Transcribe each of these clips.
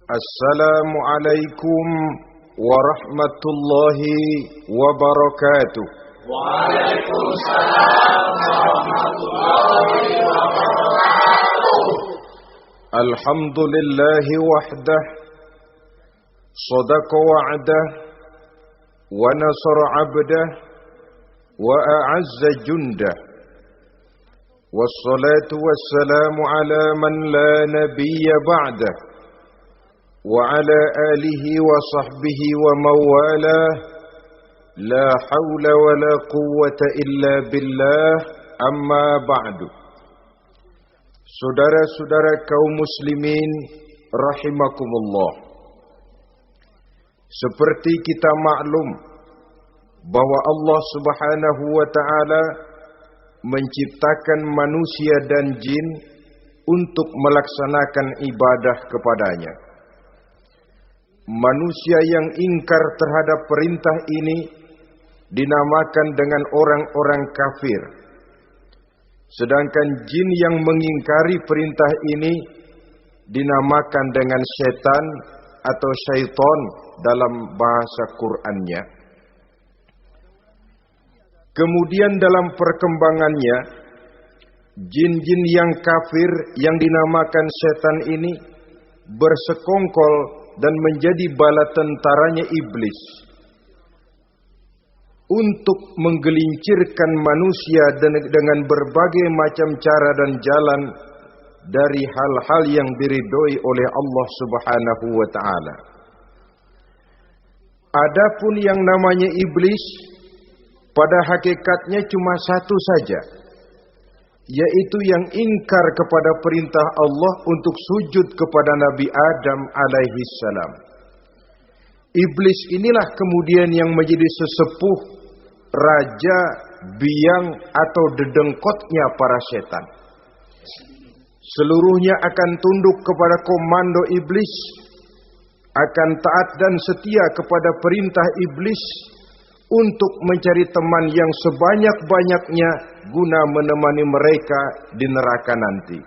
Assalamualaikum warahmatullahi wabarakatuh. Waalaikumsalam warahmatullahi wabarakatuh. Alhamdulillahi wahdah, sadaqa wa'dah, wa nasara 'abdah, wa a'azza jundah. Wassalatu wassalamu ala man la nabiyya ba'dah, wa ala alihi wa sahbihi wa mawalah. La hawla wa la quwwata illa billah, amma ba'du. Saudara-saudara kaum muslimin rahimakumullah. Seperti kita maklum bahwa Allah Subhanahu wa taala menciptakan manusia dan jin untuk melaksanakan ibadah kepadanya. Manusia yang ingkar terhadap perintah ini dinamakan dengan orang-orang kafir. Sedangkan jin yang mengingkari perintah ini dinamakan dengan setan atau syaitan dalam bahasa Qur'annya. Kemudian dalam perkembangannya, jin-jin yang kafir yang dinamakan setan ini bersekongkol dan menjadi bala tentaranya iblis untuk menggelincirkan manusia dengan berbagai macam cara dan jalan dari hal-hal yang diridhoi oleh Allah Subhanahu wa taala. Adapun yang namanya iblis pada hakikatnya cuma satu saja, yaitu yang ingkar kepada perintah Allah untuk sujud kepada Nabi Adam alaihi salam. Iblis inilah kemudian yang menjadi sesepuh, raja, biang atau dedengkotnya para setan. Seluruhnya akan tunduk kepada komando iblis, akan taat dan setia kepada perintah iblis untuk mencari teman yang sebanyak-banyaknya guna menemani mereka di neraka nanti.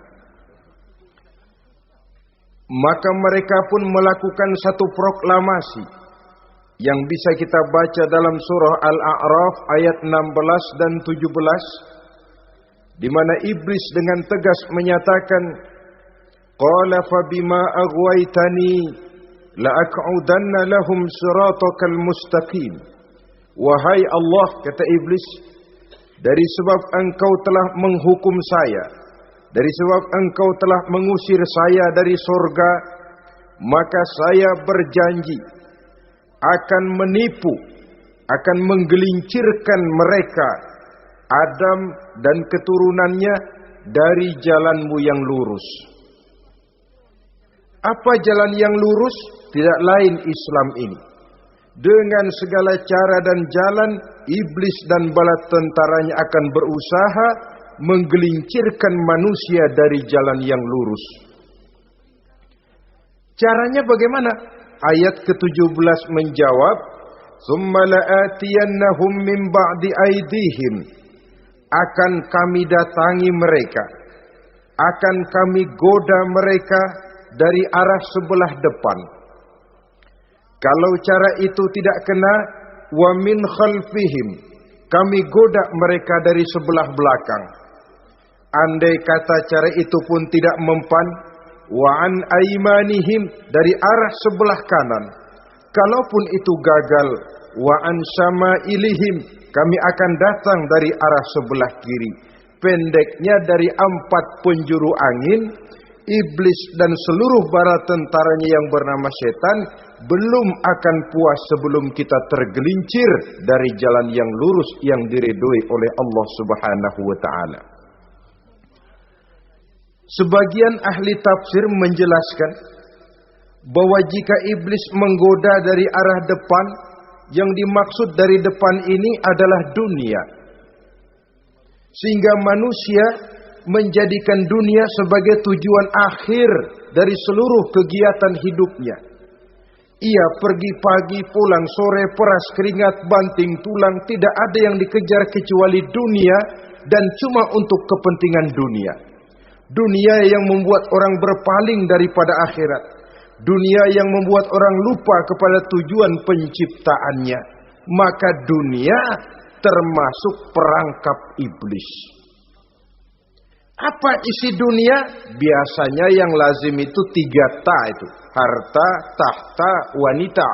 Maka mereka pun melakukan satu proklamasi yang bisa kita baca dalam surah Al-A'raf ayat 16 dan 17, di mana iblis dengan tegas menyatakan, qala fabima aghwaytani la aq'udanna lahum siratakal mustaqim. Wahai Allah, kata iblis, dari sebab engkau telah menghukum saya, dari sebab engkau telah mengusir saya dari surga, maka saya berjanji akan menipu, akan menggelincirkan mereka, Adam dan keturunannya, dari jalanmu yang lurus. Apa jalan yang lurus? Tidak lain Islam ini. Dengan segala cara dan jalan, iblis dan bala tentaranya akan berusaha menggelincirkan manusia dari jalan yang lurus. Caranya bagaimana? Ayat ke-17 menjawab, "Tsumma la'atiyannahum min ba'di aydihim." Akan kami datangi mereka, akan kami goda mereka dari arah sebelah depan. Kalau cara itu tidak kena, wa min khalfihim, kami goda mereka dari sebelah belakang. Andai kata cara itu pun tidak mempan, wa an aimanihim, dari arah sebelah kanan. Kalaupun itu gagal, wa an syama'ilihim, kami akan datang dari arah sebelah kiri. Pendeknya dari 4 penjuru angin, iblis dan seluruh bala tentaranya yang bernama setan belum akan puas sebelum kita tergelincir dari jalan yang lurus yang diridhoi oleh Allah Subhanahu wa taala. Sebagian ahli tafsir menjelaskan bahwa jika iblis menggoda dari arah depan, yang dimaksud dari depan ini adalah dunia. Sehingga manusia menjadikan dunia sebagai tujuan akhir dari seluruh kegiatan hidupnya. Ia pergi pagi, pulang sore, peras keringat, banting tulang, tidak ada yang dikejar kecuali dunia dan cuma untuk kepentingan dunia. Dunia yang membuat orang berpaling daripada akhirat. dunia yang membuat orang lupa kepada tujuan penciptaannya, maka dunia termasuk perangkap iblis. Apa isi dunia? Biasanya yang lazim itu 3 ta itu. Harta, tahta, wanita.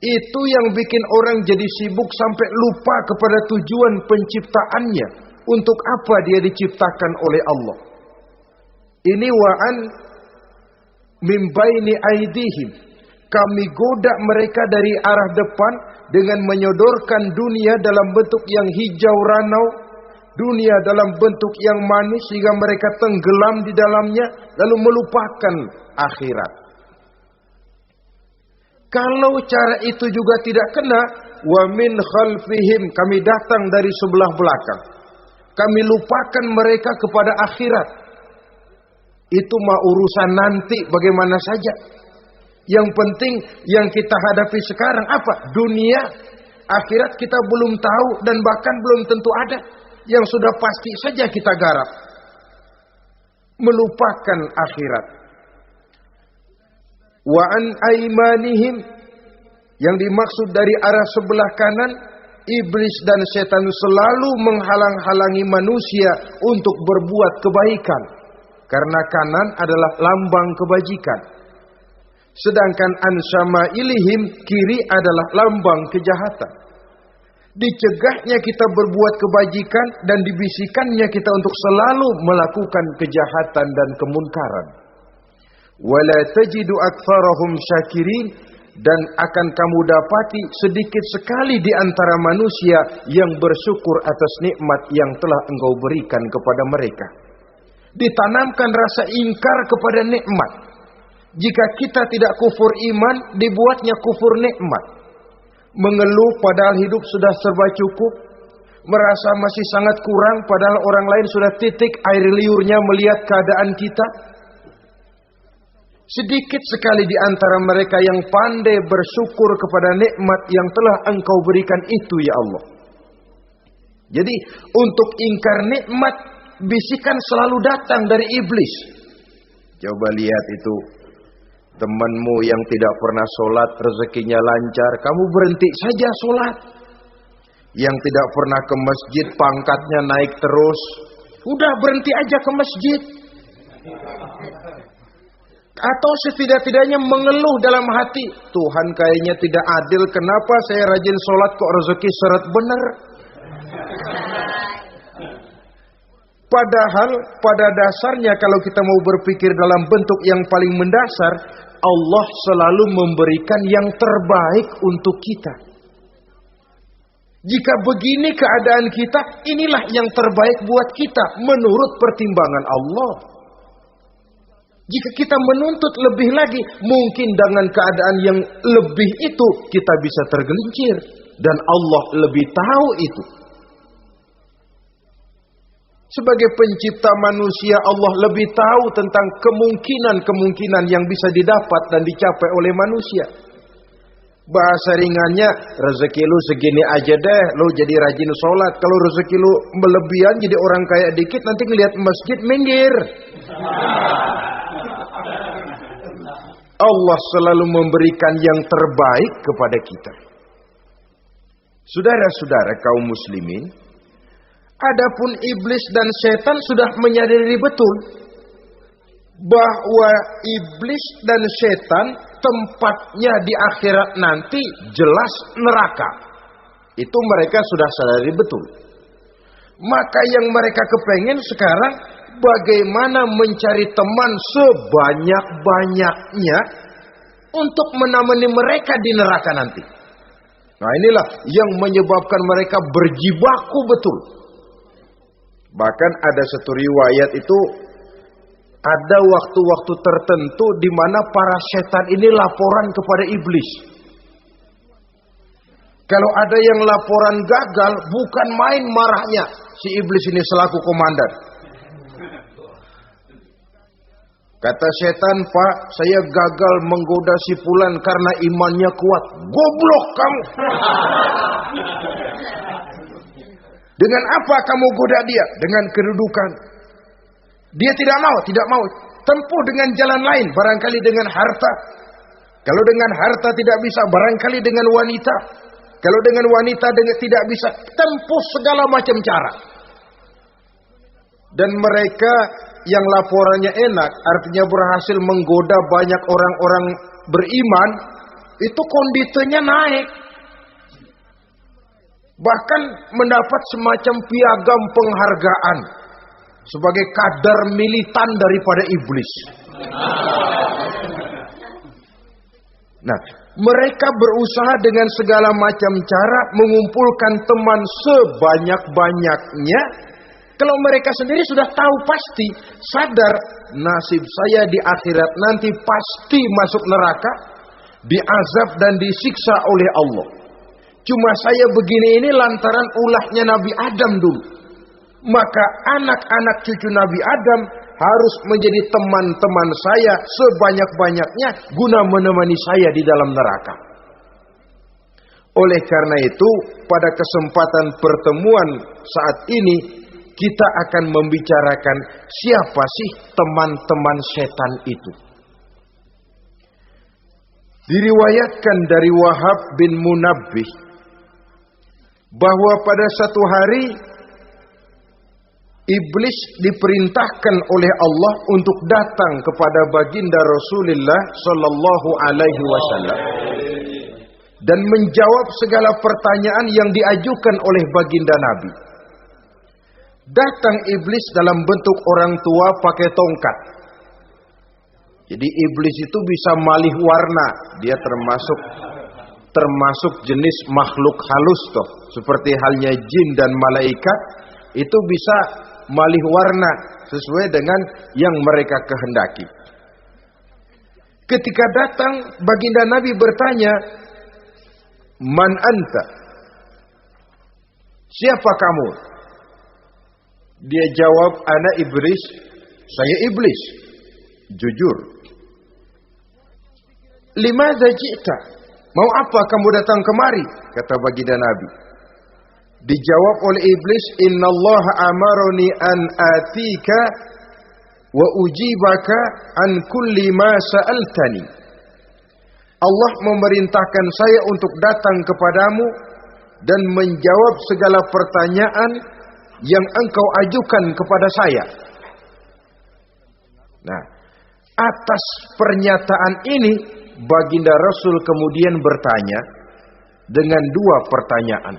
Itu yang bikin orang jadi sibuk sampai lupa kepada tujuan penciptaannya. Untuk apa dia diciptakan oleh Allah. Ini wa'an min baini aidihim. Kami goda mereka dari arah depan dengan menyodorkan dunia dalam bentuk yang hijau ranau, dunia dalam bentuk yang manis sehingga mereka tenggelam di dalamnya lalu melupakan akhirat. Kalau cara itu juga tidak kena, wa min khalfihim, kami datang dari sebelah belakang. Kami lupakan mereka kepada akhirat. Itu mah urusan nanti bagaimana saja. Yang penting yang kita hadapi sekarang apa? Dunia. Akhirat kita belum tahu dan bahkan belum tentu ada. Yang sudah pasti saja kita garap. Melupakan akhirat. Wa an aimanihim, yang dimaksud dari arah sebelah kanan, iblis dan setan selalu menghalang-halangi manusia untuk berbuat kebaikan. Karena kanan adalah lambang kebajikan. Sedangkan an syama'ilihim, kiri adalah lambang kejahatan. Dicegahnya kita berbuat kebajikan dan dibisikannya kita untuk selalu melakukan kejahatan dan kemunkaran. Wala tajidu aktsarahum syakirin, dan akan kamu dapati sedikit sekali di antara manusia yang bersyukur atas nikmat yang telah engkau berikan kepada mereka. Ditanamkan rasa ingkar kepada nikmat. Jika kita tidak kufur iman, dibuatnya kufur nikmat. Mengeluh padahal hidup sudah serba cukup, merasa masih sangat kurang padahal orang lain sudah titik air liurnya melihat keadaan kita. Sedikit sekali di antara mereka yang pandai bersyukur kepada nikmat yang telah engkau berikan itu ya Allah. Jadi untuk ingkar nikmat, bisikan selalu datang dari iblis. Coba lihat itu, temanmu yang tidak pernah sholat rezekinya lancar, kamu berhenti saja sholat. Yang tidak pernah ke masjid pangkatnya naik terus, udah berhenti aja ke masjid. Atau setidak-tidaknya mengeluh dalam hati, Tuhan kayaknya tidak adil, kenapa saya rajin sholat kok rezeki seret bener. Padahal pada dasarnya kalau kita mau berpikir dalam bentuk yang paling mendasar, Allah selalu memberikan yang terbaik untuk kita. Jika begini keadaan kita, inilah yang terbaik buat kita menurut pertimbangan Allah. Jika kita menuntut lebih lagi, mungkin dengan keadaan yang lebih itu kita bisa tergelincir. Dan Allah lebih tahu itu. Sebagai pencipta manusia, Allah lebih tahu tentang kemungkinan-kemungkinan yang bisa didapat dan dicapai oleh manusia. Bahasa ringannya, rezeki lu segini aja deh, lu jadi rajin sholat. Kalau rezeki lu melebihan jadi orang kaya dikit, nanti ngelihat masjid minggir. Allah selalu memberikan yang terbaik kepada kita. Saudara-saudara kaum muslimin, adapun iblis dan setan sudah menyadari betul bahwa iblis dan setan tempatnya di akhirat nanti jelas neraka. Itu mereka sudah sadari betul. Maka yang mereka kepengen sekarang, bagaimana mencari teman sebanyak-banyaknya untuk menemani mereka di neraka nanti. Nah inilah yang menyebabkan mereka berjibaku betul. Bahkan ada satu riwayat itu, ada waktu-waktu tertentu di mana para setan ini laporan kepada iblis. Kalau ada yang laporan gagal, bukan main marahnya si iblis ini selaku komandan. Kata setan, Pak, saya gagal menggoda si fulan karena imannya kuat. Goblok kamu. Dengan apa kamu goda dia? Dengan kedudukan. Dia tidak mau. tempuh dengan jalan lain, barangkali dengan harta. Kalau dengan harta tidak bisa, barangkali dengan wanita. Kalau dengan wanita tidak bisa, tempuh segala macam cara. Dan mereka yang laporannya enak, artinya berhasil menggoda banyak orang-orang beriman, itu kondisinya naik. Bahkan mendapat semacam piagam penghargaan sebagai kadar militan daripada iblis. Nah, mereka berusaha dengan segala macam cara mengumpulkan teman sebanyak-banyaknya. Kalau mereka sendiri sudah tahu pasti, sadar nasib saya di akhirat nanti pasti masuk neraka, diazab dan disiksa oleh Allah. Cuma saya begini ini lantaran ulahnya Nabi Adam dulu. Maka anak-anak cucu Nabi Adam harus menjadi teman-teman saya sebanyak-banyaknya guna menemani saya di dalam neraka. Oleh karena itu, pada kesempatan pertemuan saat ini, kita akan membicarakan siapa sih teman-teman setan itu. Diriwayatkan dari Wahab bin Munabbih bahwa pada satu hari iblis diperintahkan oleh Allah untuk datang kepada baginda Rasulullah sallallahu alaihi wasallam dan menjawab segala pertanyaan yang diajukan oleh baginda Nabi. Datang iblis dalam bentuk orang tua pakai tongkat. Jadi iblis itu bisa malih warna, dia termasuk jenis makhluk halus toh, seperti halnya jin dan malaikat, itu bisa malih warna sesuai dengan yang mereka kehendaki. Ketika datang, baginda Nabi bertanya, "Man anta?" Siapa kamu? Dia jawab, "Ana iblis." Saya iblis. Jujur. "Limadza ji'ta?" Mau apa kamu datang kemari? Kata baginda Nabi. Dijawab oleh iblis, "Innallaha amaroni an atika wa ujibaka an kulli ma sa'altani." Allah memerintahkan saya untuk datang kepadamu dan menjawab segala pertanyaan yang engkau ajukan kepada saya. Nah, atas pernyataan ini baginda Rasul kemudian bertanya dengan dua pertanyaan.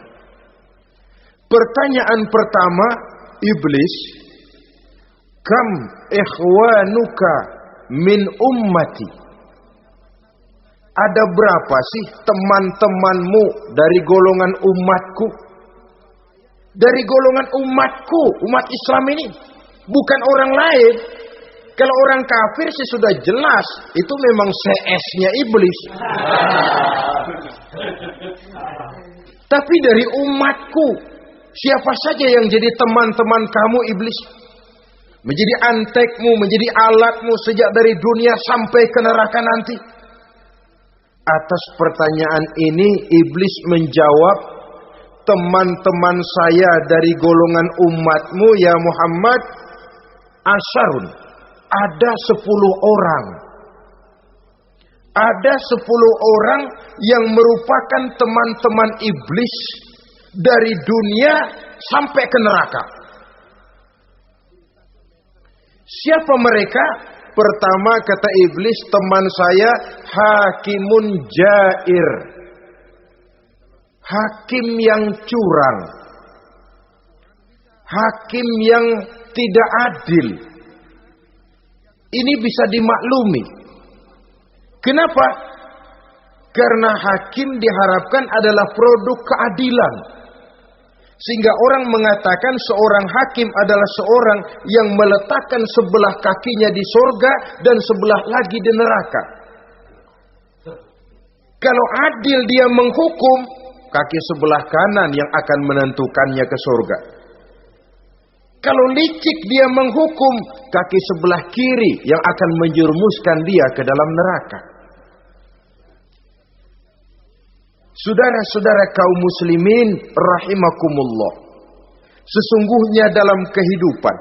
Pertanyaan pertama, iblis, "Kam ikhwanuka min ummati?" Ada berapa sih teman-temanmu dari golongan umatku? Dari golongan umatku, umat Islam ini, bukan orang lain. Kalau orang kafir sih sudah jelas, itu memang CS-nya iblis. Tapi dari umatku, siapa saja yang jadi teman-teman kamu iblis? Menjadi antekmu, menjadi alatmu sejak dari dunia sampai ke neraka nanti. Atas pertanyaan ini iblis menjawab, "Teman-teman saya dari golongan umatmu ya Muhammad, asyarun, ada 10 orang. Ada 10 orang yang merupakan teman-teman iblis dari dunia sampai ke neraka." Siapa mereka? Pertama kata iblis, teman saya hakimun jair. Hakim yang curang. Hakim yang tidak adil. Ini bisa dimaklumi. Kenapa? Karena hakim diharapkan adalah produk keadilan. Sehingga orang mengatakan seorang hakim adalah seorang yang meletakkan sebelah kakinya di surga dan sebelah lagi di neraka. Kalau adil dia menghukum, kaki sebelah kanan yang akan menentukannya ke surga. Kalau licik dia menghukum, kaki sebelah kiri yang akan menjerumuskan dia ke dalam neraka. Saudara-saudara kaum muslimin rahimakumullah. Sesungguhnya dalam kehidupan,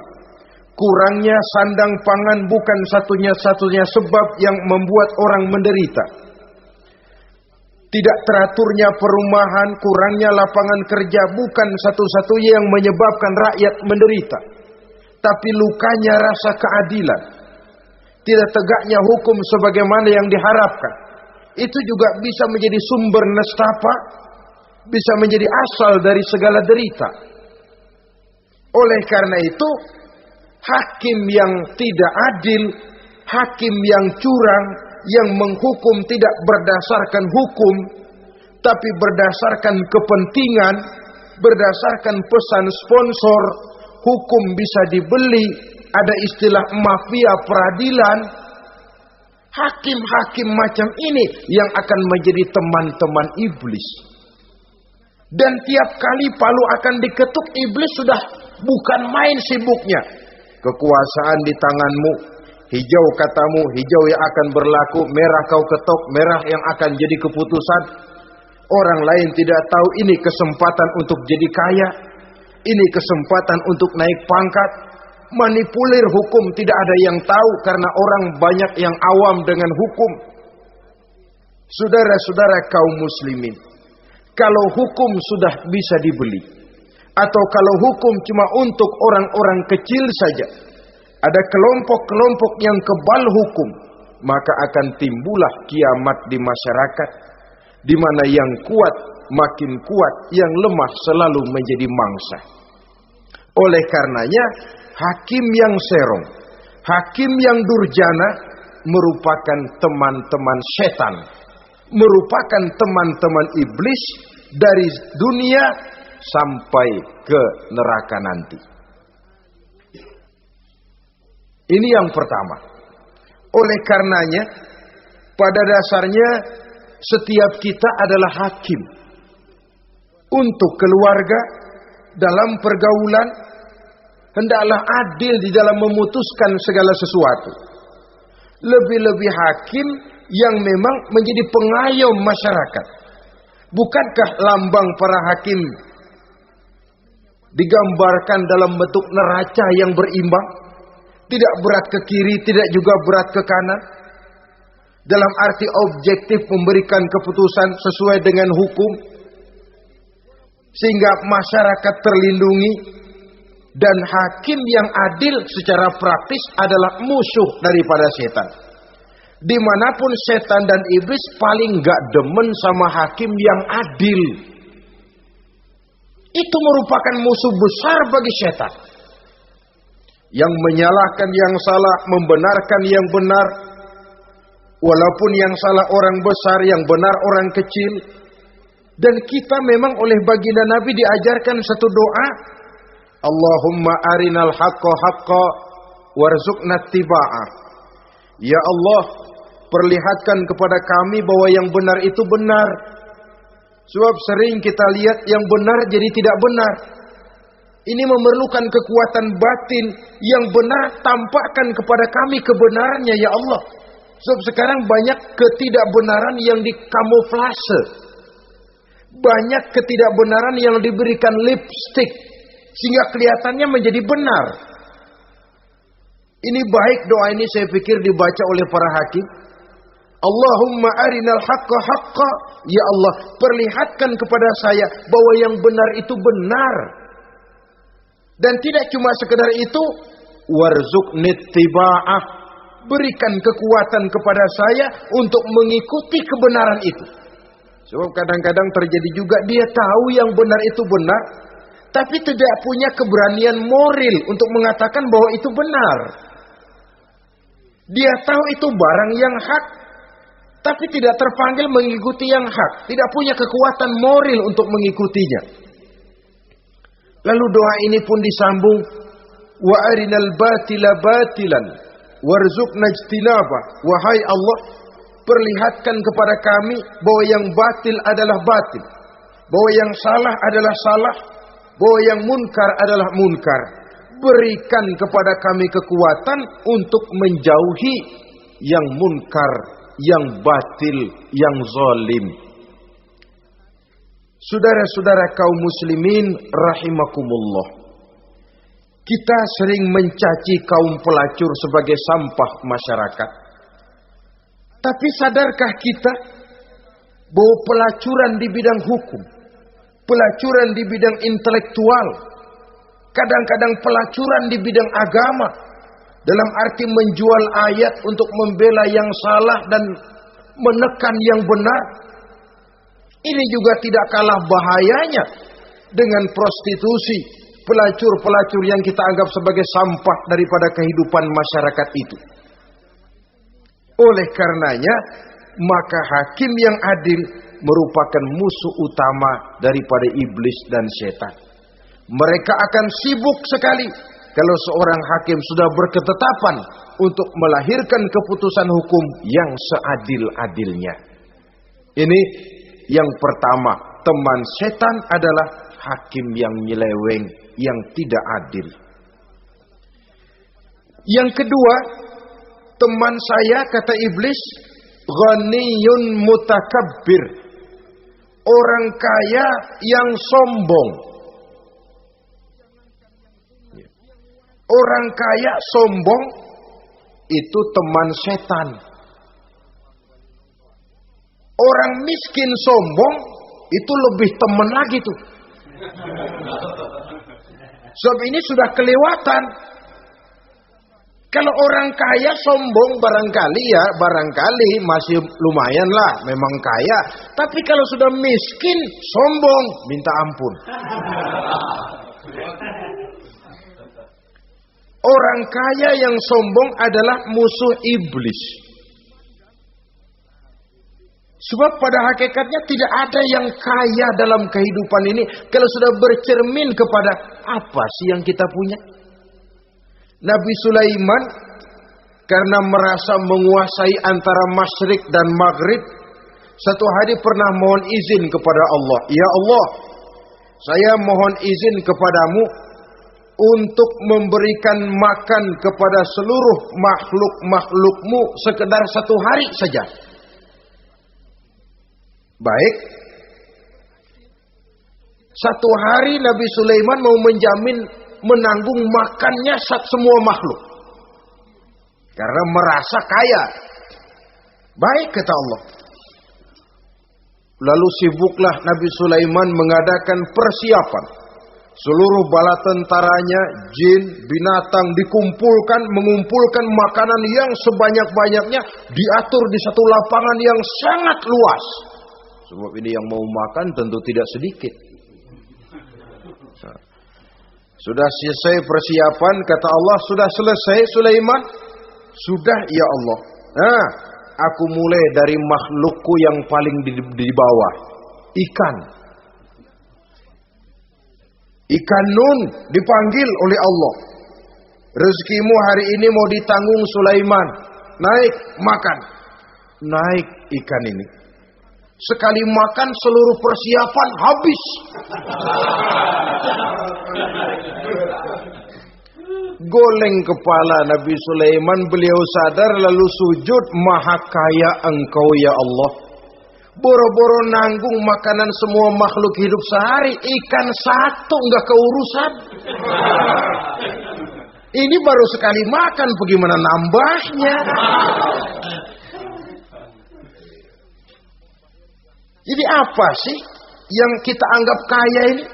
Kurangnya sandang pangan bukan satunya sebab yang membuat orang menderita. Tidak teraturnya perumahan, kurangnya lapangan kerja bukan satu-satunya yang menyebabkan rakyat menderita. Tapi lukanya rasa keadilan. Tidak tegaknya hukum sebagaimana yang diharapkan. Itu juga bisa menjadi sumber nestapa, bisa menjadi asal dari segala derita. Oleh karena itu, hakim yang tidak adil, hakim yang curang, yang menghukum tidak berdasarkan hukum, tapi berdasarkan kepentingan, berdasarkan pesan sponsor, hukum bisa dibeli, ada istilah mafia peradilan. Hakim-hakim macam ini yang akan menjadi teman-teman iblis. Dan tiap kali palu akan diketuk, iblis sudah bukan main sibuknya. Kekuasaan di tanganmu, hijau katamu, hijau yang akan berlaku, merah kau ketok, merah yang akan jadi keputusan. Orang lain tidak tahu ini kesempatan untuk jadi kaya, ini kesempatan untuk naik pangkat. Manipulir hukum tidak ada yang tahu karena orang banyak yang awam dengan hukum. Saudara-saudara kaum muslimin, kalau hukum sudah bisa dibeli, atau kalau hukum cuma untuk orang-orang kecil saja, ada kelompok-kelompok yang kebal hukum, maka akan timbullah kiamat di masyarakat, di mana yang kuat makin kuat, yang lemah selalu menjadi mangsa. Oleh karenanya, hakim yang serong, hakim yang durjana merupakan teman-teman setan, merupakan teman-teman iblis dari dunia sampai ke neraka nanti. Ini yang pertama. Oleh karenanya, pada dasarnya setiap kita adalah hakim untuk keluarga, dalam pergaulan. Hendaklah adil di dalam memutuskan segala sesuatu. Lebih-lebih hakim yang memang menjadi pengayom masyarakat. Bukankah lambang para hakim digambarkan dalam bentuk neraca yang berimbang? Tidak berat ke kiri, tidak juga berat ke kanan. Dalam arti objektif memberikan keputusan sesuai dengan hukum. Sehingga masyarakat terlindungi. Dan hakim yang adil secara praktis adalah musuh daripada setan. Dimanapun setan dan iblis paling gak demen sama hakim yang adil. Itu merupakan musuh besar bagi setan. Yang menyalahkan yang salah, membenarkan yang benar. Walaupun yang salah orang besar, yang benar orang kecil. Dan kita memang oleh baginda Nabi diajarkan satu doa. Allahumma arinal haqqa haqqa warzuqna ittiba'ah. Ya Allah, perlihatkan kepada kami bahwa yang benar itu benar. Sebab sering kita lihat yang benar jadi tidak benar. Ini memerlukan kekuatan batin. Yang benar tampakkan kepada kami kebenarannya ya Allah. Sebab sekarang banyak ketidakbenaran yang dikamuflase. Banyak ketidakbenaran yang diberikan lipstick. Sehingga kelihatannya menjadi benar. Ini baik doa ini saya pikir dibaca oleh para hakim. Allahumma arinal haqqa haqqa. Ya Allah, perlihatkan kepada saya bahwa yang benar itu benar. Dan tidak cuma sekedar itu. Warzuqni ittiba'ah. Berikan kekuatan kepada saya untuk mengikuti kebenaran itu. Sebab kadang-kadang terjadi juga dia tahu yang benar itu benar. Tapi tidak punya keberanian moral untuk mengatakan bahwa itu benar. Dia tahu itu barang yang hak. Tapi tidak terpanggil mengikuti yang hak. Tidak punya kekuatan moral untuk mengikutinya. Lalu doa ini pun disambung. Wa arinal batila batilan. Warzuqna ijtinabah. Wahai Allah, perlihatkan kepada kami bahwa yang batil adalah batil. Bahwa yang salah adalah salah. Bahwa yang munkar adalah munkar. Berikan kepada kami kekuatan untuk menjauhi yang munkar, yang batil, yang zalim. Saudara-saudara kaum muslimin rahimakumullah. Kita sering mencaci kaum pelacur sebagai sampah masyarakat. Tapi sadarkah kita bahwa pelacuran di bidang hukum, pelacuran di bidang intelektual, kadang-kadang pelacuran di bidang agama, dalam arti menjual ayat untuk membela yang salah dan menekan yang benar, ini juga tidak kalah bahayanya dengan prostitusi, pelacur-pelacur yang kita anggap sebagai sampah daripada kehidupan masyarakat itu. Oleh karenanya, maka hakim yang adil merupakan musuh utama daripada iblis dan setan. Mereka akan sibuk sekali kalau seorang hakim sudah berketetapan untuk melahirkan keputusan hukum yang seadil-adilnya. Ini yang pertama, teman setan adalah hakim yang nyeleweng, yang tidak adil. Yang kedua, teman saya, kata iblis, ghaniyun mutakabbir, orang kaya yang sombong. Orang kaya sombong itu teman setan. Orang miskin sombong itu lebih teman lagi tuh. Sebab ini sudah kelewatan. Kalau orang kaya sombong barangkali masih lumayan lah, memang kaya. Tapi kalau sudah miskin sombong, minta ampun. Orang kaya yang sombong adalah musuh iblis. Sebab pada hakikatnya tidak ada yang kaya dalam kehidupan ini kalau sudah bercermin kepada apa sih yang kita punya. Nabi Sulaiman karena merasa menguasai antara masyrik dan maghrib, satu hari pernah mohon izin kepada Allah. Ya Allah, saya mohon izin kepadamu untuk memberikan makan kepada seluruh makhluk-makhlukmu sekedar satu hari saja. Baik. Satu hari Nabi Sulaiman mau menjamin menanggung makannya semua makhluk. Karena merasa kaya. Baik, kata Allah. Lalu sibuklah Nabi Sulaiman mengadakan persiapan. Seluruh bala tentaranya, jin, binatang dikumpulkan, mengumpulkan makanan yang sebanyak-banyaknya, diatur di satu lapangan yang sangat luas. Sebab ini yang mau makan tentu tidak sedikit. Sudah selesai persiapan, kata Allah, sudah selesai Sulaiman? Sudah, ya Allah. Nah, aku mulai dari makhlukku yang paling di bawah. Ikan. Ikan Nun dipanggil oleh Allah. Rezekimu hari ini mau ditanggung Sulaiman. Naik, makan. Naik ikan ini. Sekali makan seluruh persiapan habis. Goleng kepala Nabi Sulaiman, beliau sadar lalu sujud, maha kaya engkau ya Allah. Boro-boro nanggung makanan semua makhluk hidup sehari, ikan satu nggak keurusan. Ini baru sekali makan, bagaimana nambahnya? Jadi apa sih yang kita anggap kaya ini?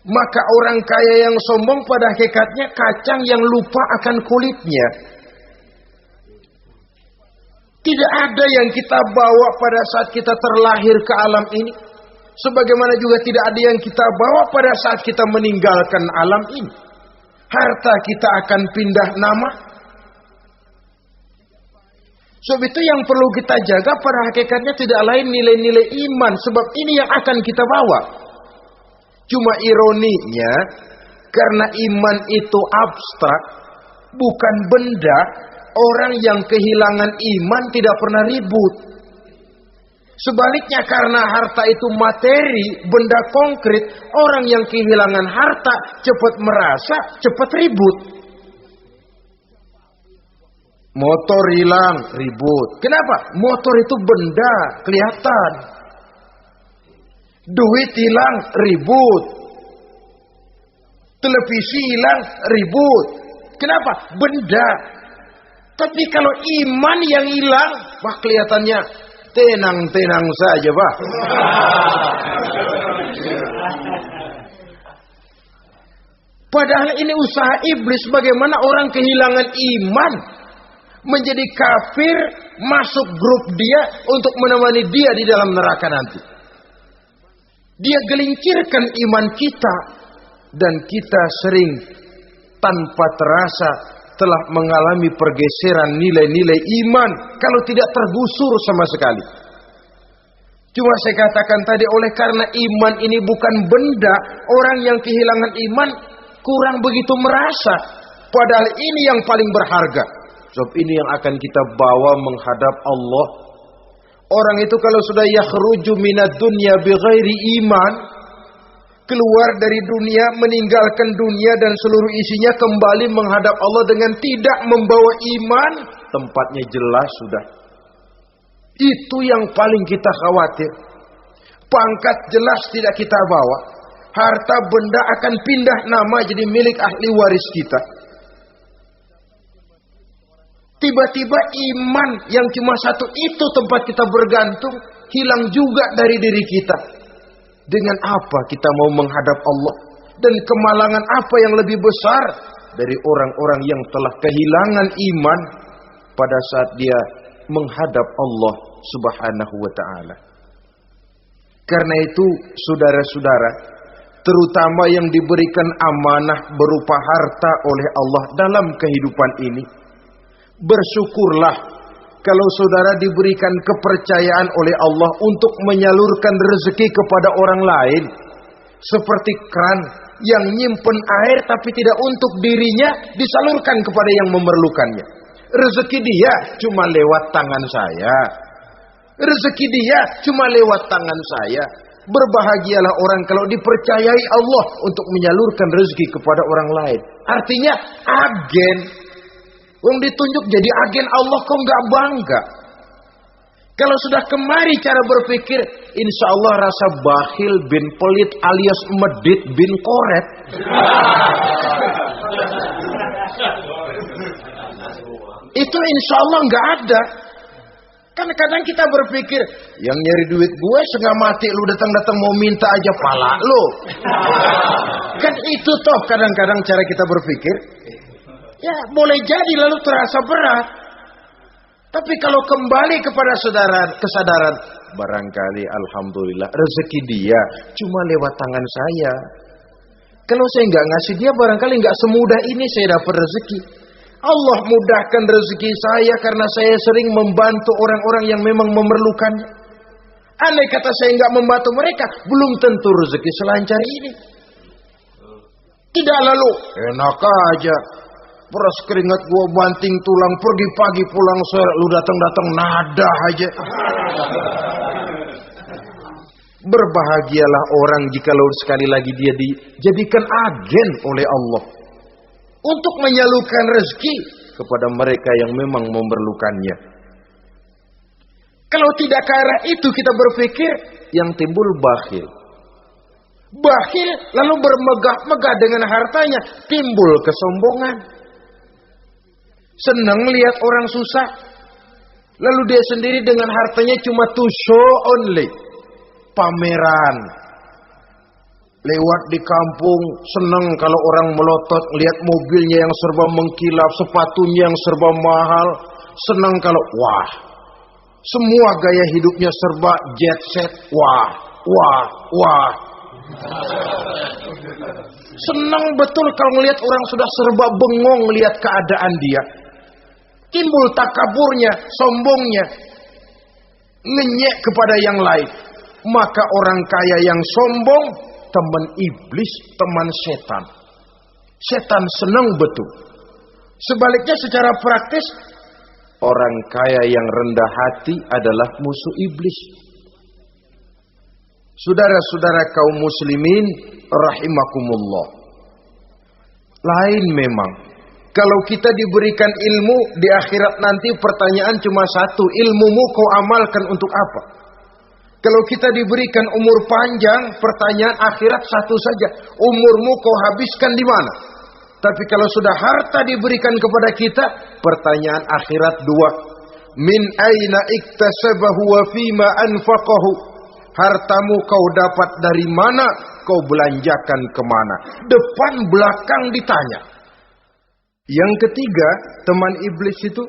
Maka orang kaya yang sombong pada hakikatnya kacang yang lupa akan kulitnya. Tidak ada yang kita bawa pada saat kita terlahir ke alam ini. Sebagaimana juga tidak ada yang kita bawa pada saat kita meninggalkan alam ini. Harta kita akan pindah nama. Sebab itu yang perlu kita jaga pada hakikatnya tidak lain nilai-nilai iman. Sebab ini yang akan kita bawa. Cuma ironinya, karena iman itu abstrak, bukan benda, orang yang kehilangan iman tidak pernah ribut. Sebaliknya karena harta itu materi, benda konkret, orang yang kehilangan harta cepat merasa, cepat ribut. Motor hilang, ribut. Kenapa? Motor itu benda, kelihatan. Duit hilang, ribut. Televisi hilang, ribut. Kenapa? Benda. Tapi kalau iman yang hilang, wah kelihatannya tenang-tenang saja, Pak. Padahal ini usaha iblis bagaimana orang kehilangan iman, menjadi kafir, masuk grup dia untuk menemani dia di dalam neraka nanti. Dia gelincirkan iman kita, dan kita sering tanpa terasa telah mengalami pergeseran nilai-nilai iman kalau tidak tergusur sama sekali. Cuma saya katakan tadi, oleh karena iman ini bukan benda, orang yang kehilangan iman kurang begitu merasa. Padahal ini yang paling berharga. Sebab ini yang akan kita bawa menghadap Allah. Orang itu kalau sudah yakhruju minad dunya bighairi iman, keluar dari dunia, meninggalkan dunia dan seluruh isinya, kembali menghadap Allah dengan tidak membawa iman, tempatnya jelas sudah. Itu yang paling kita khawatir. Pangkat jelas tidak kita bawa. Harta benda akan pindah nama jadi milik ahli waris kita. Tiba-tiba iman yang cuma satu itu tempat kita bergantung, hilang juga dari diri kita. Dengan apa kita mau menghadap Allah? Dan kemalangan apa yang lebih besar dari orang-orang yang telah kehilangan iman pada saat dia menghadap Allah Subhanahu wa ta'ala. Karena itu saudara-saudara, terutama yang diberikan amanah berupa harta oleh Allah dalam kehidupan ini, bersyukurlah kalau saudara diberikan kepercayaan oleh Allah untuk menyalurkan rezeki kepada orang lain. Seperti keran yang nyimpen air tapi tidak untuk dirinya, disalurkan kepada yang memerlukannya. Rezeki dia cuma lewat tangan saya. Rezeki dia cuma lewat tangan saya. Berbahagialah orang kalau dipercayai Allah untuk menyalurkan rezeki kepada orang lain. Artinya agen. Wong ditunjuk jadi agen Allah, kok nggak bangga? Kalau sudah kemari cara berpikir, insya Allah rasa bakhil bin pelit alias medit bin koret. Itu insya Allah nggak ada. Kan kadang kita berpikir, yang nyari duit gue setengah mati, lu datang-datang mau minta aja pala lu. Kan itu toh kadang-kadang cara kita berpikir. Ya boleh jadi lalu terasa berat. Tapi kalau kembali kepada kesadaran, barangkali alhamdulillah rezeki dia cuma lewat tangan saya. Kalau saya nggak ngasih dia, barangkali nggak semudah ini saya dapat rezeki. Allah mudahkan rezeki saya karena saya sering membantu orang-orang yang memang memerlukannya. Andai kata saya nggak membantu mereka, belum tentu rezeki selancar ini. Tidak lalu enak aja. Peras keringat gua banting tulang, pergi pagi pulang sore, lu datang-datang nada aja. Berbahagialah orang jikalau sekali lagi dia dijadikan agen oleh Allah untuk menyalurkan rezeki kepada mereka yang memang memerlukannya. Kalau tidak ke arah itu kita berpikir, yang timbul bakhil. Bakhil lalu bermegah-megah dengan hartanya, timbul kesombongan. Senang lihat orang susah, lalu dia sendiri dengan hartanya cuma to show only, pameran. Lewat di kampung, senang kalau orang melotot, lihat mobilnya yang serba mengkilap, sepatunya yang serba mahal. Senang kalau, wah, semua gaya hidupnya serba jet set, wah, wah, wah. Senang betul kalau melihat orang sudah serba bengong lihat keadaan dia. Timbul takaburnya, sombongnya, ngenyek kepada yang lain. Maka orang kaya yang sombong, teman iblis, teman setan. Setan senang betul. Sebaliknya secara praktis, orang kaya yang rendah hati adalah musuh iblis. Saudara-saudara kaum muslimin rahimakumullah. Lain memang. Kalau kita diberikan ilmu di akhirat nanti, pertanyaan cuma satu, ilmumu kau amalkan untuk apa? Kalau kita diberikan umur panjang, pertanyaan akhirat satu saja. Umurmu kau habiskan di mana? Tapi kalau sudah harta diberikan kepada kita, pertanyaan akhirat dua. Min aina iktasabahu wa fima anfaqahu. Hartamu kau dapat dari mana, kau belanjakan kemana. Depan belakang ditanya. Yang ketiga, teman iblis itu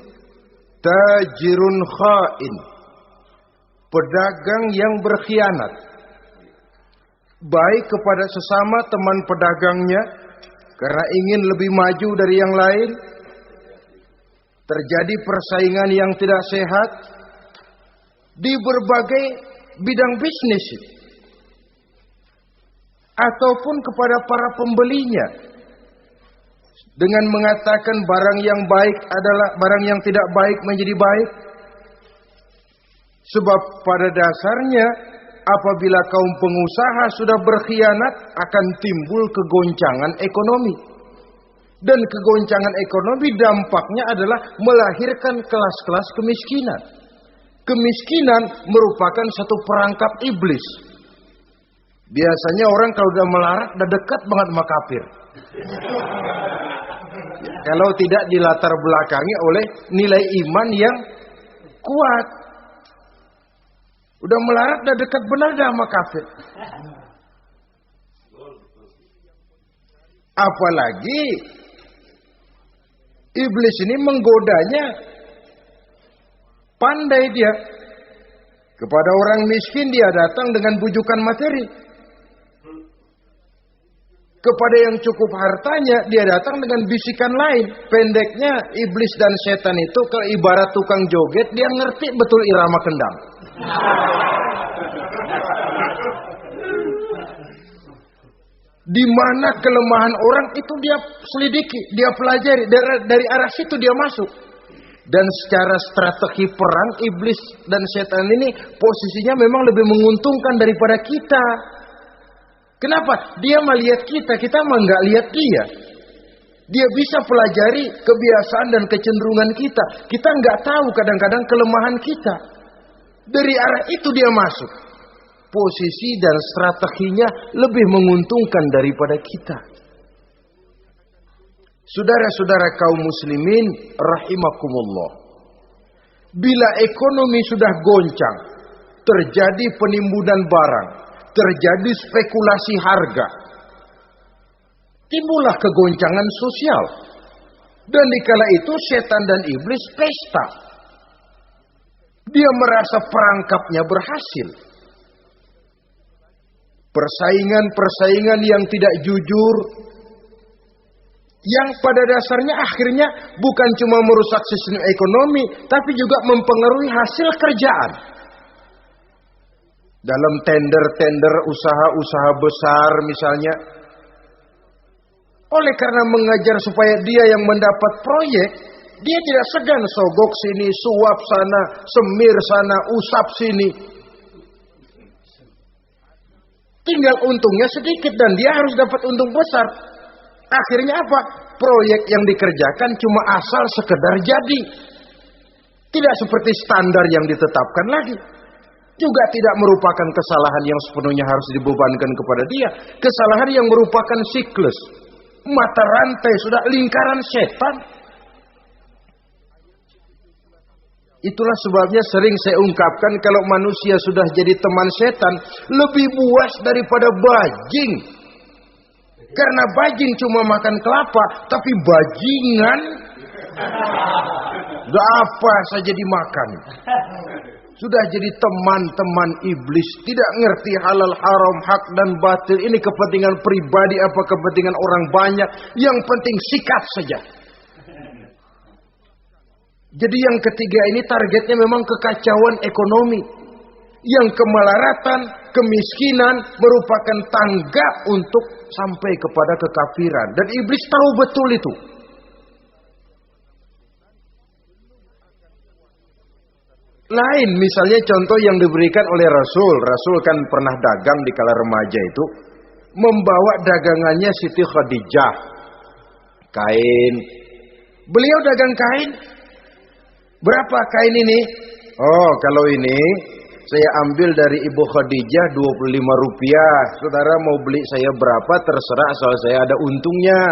tajirun khain. Pedagang yang berkhianat. Baik kepada sesama teman pedagangnya, karena ingin lebih maju dari yang lain. Terjadi persaingan yang tidak sehat di berbagai bidang bisnis. Ataupun kepada para pembelinya. Dengan mengatakan barang yang baik adalah barang yang tidak baik menjadi baik. Sebab pada dasarnya apabila kaum pengusaha sudah berkhianat akan timbul kegoncangan ekonomi. Dan kegoncangan ekonomi dampaknya adalah melahirkan kelas-kelas kemiskinan. Kemiskinan merupakan satu perangkap iblis. Biasanya orang kalau udah melarat udah dekat banget sama kafir. Kalau tidak dilatar belakangi oleh nilai iman yang kuat. Udah melarat udah dekat benar dah sama kafir. Apalagi iblis ini menggodanya. Pandai dia. Kepada orang miskin dia datang dengan bujukan materi. Kepada yang cukup hartanya dia datang dengan bisikan lain. Pendeknya iblis dan setan itu kalau ibarat tukang joget, dia ngerti betul irama kendang. Di mana kelemahan orang itu dia selidiki, dia pelajari, dari arah situ dia masuk. Dan secara strategi perang iblis dan setan ini posisinya memang lebih menguntungkan daripada kita. Kenapa? Dia melihat kita mah nggak lihat dia. Dia bisa pelajari kebiasaan dan kecenderungan kita. Kita nggak tahu kadang-kadang kelemahan kita. Dari arah itu dia masuk. Posisi dan strateginya lebih menguntungkan daripada kita. Saudara-saudara kaum muslimin rahimakumullah. Bila ekonomi sudah goncang, terjadi penimbunan barang, terjadi spekulasi harga, timbullah kegoncangan sosial. Dan dikala itu setan dan iblis pesta. Dia merasa perangkapnya berhasil. Persaingan-persaingan yang tidak jujur, yang pada dasarnya akhirnya bukan cuma merusak sistem ekonomi, tapi juga mempengaruhi hasil kerjaan. Dalam tender-tender usaha-usaha besar misalnya, oleh karena mengajar supaya dia yang mendapat proyek, dia tidak segan sogok sini, suap sana, semir sana, usap sini. Tinggal untungnya sedikit dan dia harus dapat untung besar. Akhirnya apa? Proyek yang dikerjakan cuma asal sekedar jadi. Tidak seperti standar yang ditetapkan lagi. Juga tidak merupakan kesalahan yang sepenuhnya harus dibebankan kepada dia. Kesalahan yang merupakan siklus. Mata rantai sudah lingkaran setan. Itulah sebabnya sering saya ungkapkan kalau manusia sudah jadi teman setan, lebih buas daripada bajing. Karena bajing cuma makan kelapa, tapi bajingan udah apa saja dimakan. Sudah jadi teman-teman iblis, tidak ngerti halal haram, hak dan batil. Ini kepentingan pribadi apa kepentingan orang banyak, yang penting sikat saja. Jadi yang ketiga ini targetnya memang kekacauan ekonomi. Yang kemelaratan, kemiskinan merupakan tangga untuk sampai kepada kekafiran. Dan iblis tahu betul itu. Lain misalnya contoh yang diberikan oleh Rasul. Rasul kan pernah dagang di kala remaja itu. Membawa dagangannya Siti Khadijah. Kain. Beliau dagang kain. Berapa kain ini? Oh, kalau ini Saya ambil dari Ibu Khadijah 25 rupiah. Saudara mau beli saya berapa terserah asal saya ada untungnya.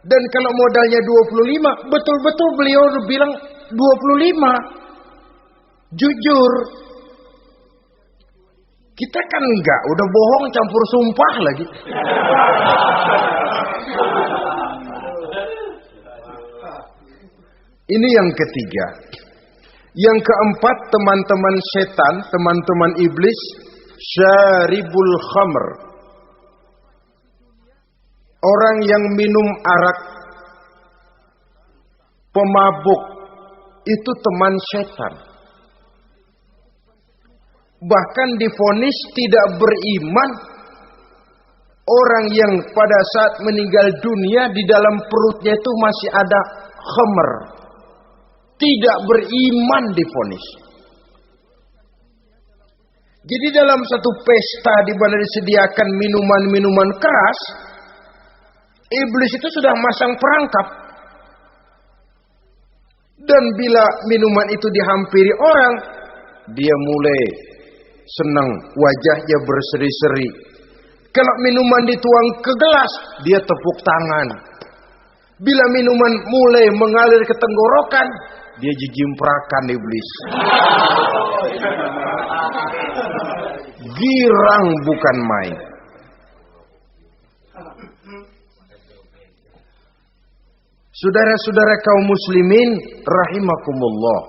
Dan kalau modalnya 25, betul-betul beliau bilang 25. Jujur. Kita kan enggak, udah bohong campur sumpah lagi. Ini yang ketiga. Yang keempat, teman-teman setan, teman-teman iblis, syaribul khamr. Orang yang minum arak, pemabuk, itu teman setan. Bahkan divonis tidak beriman orang yang pada saat meninggal dunia di dalam perutnya itu masih ada khamr. Tidak beriman divonis. Jadi dalam satu pesta di mana disediakan minuman-minuman keras, iblis itu sudah masang perangkap. Dan bila minuman itu dihampiri orang, dia mulai senang, wajahnya berseri-seri. Kalau minuman dituang ke gelas, dia tepuk tangan. Bila minuman mulai mengalir ke tenggorokan, dia jijimprakan iblis. Girang bukan main. Saudara-saudara kaum muslimin rahimakumullah.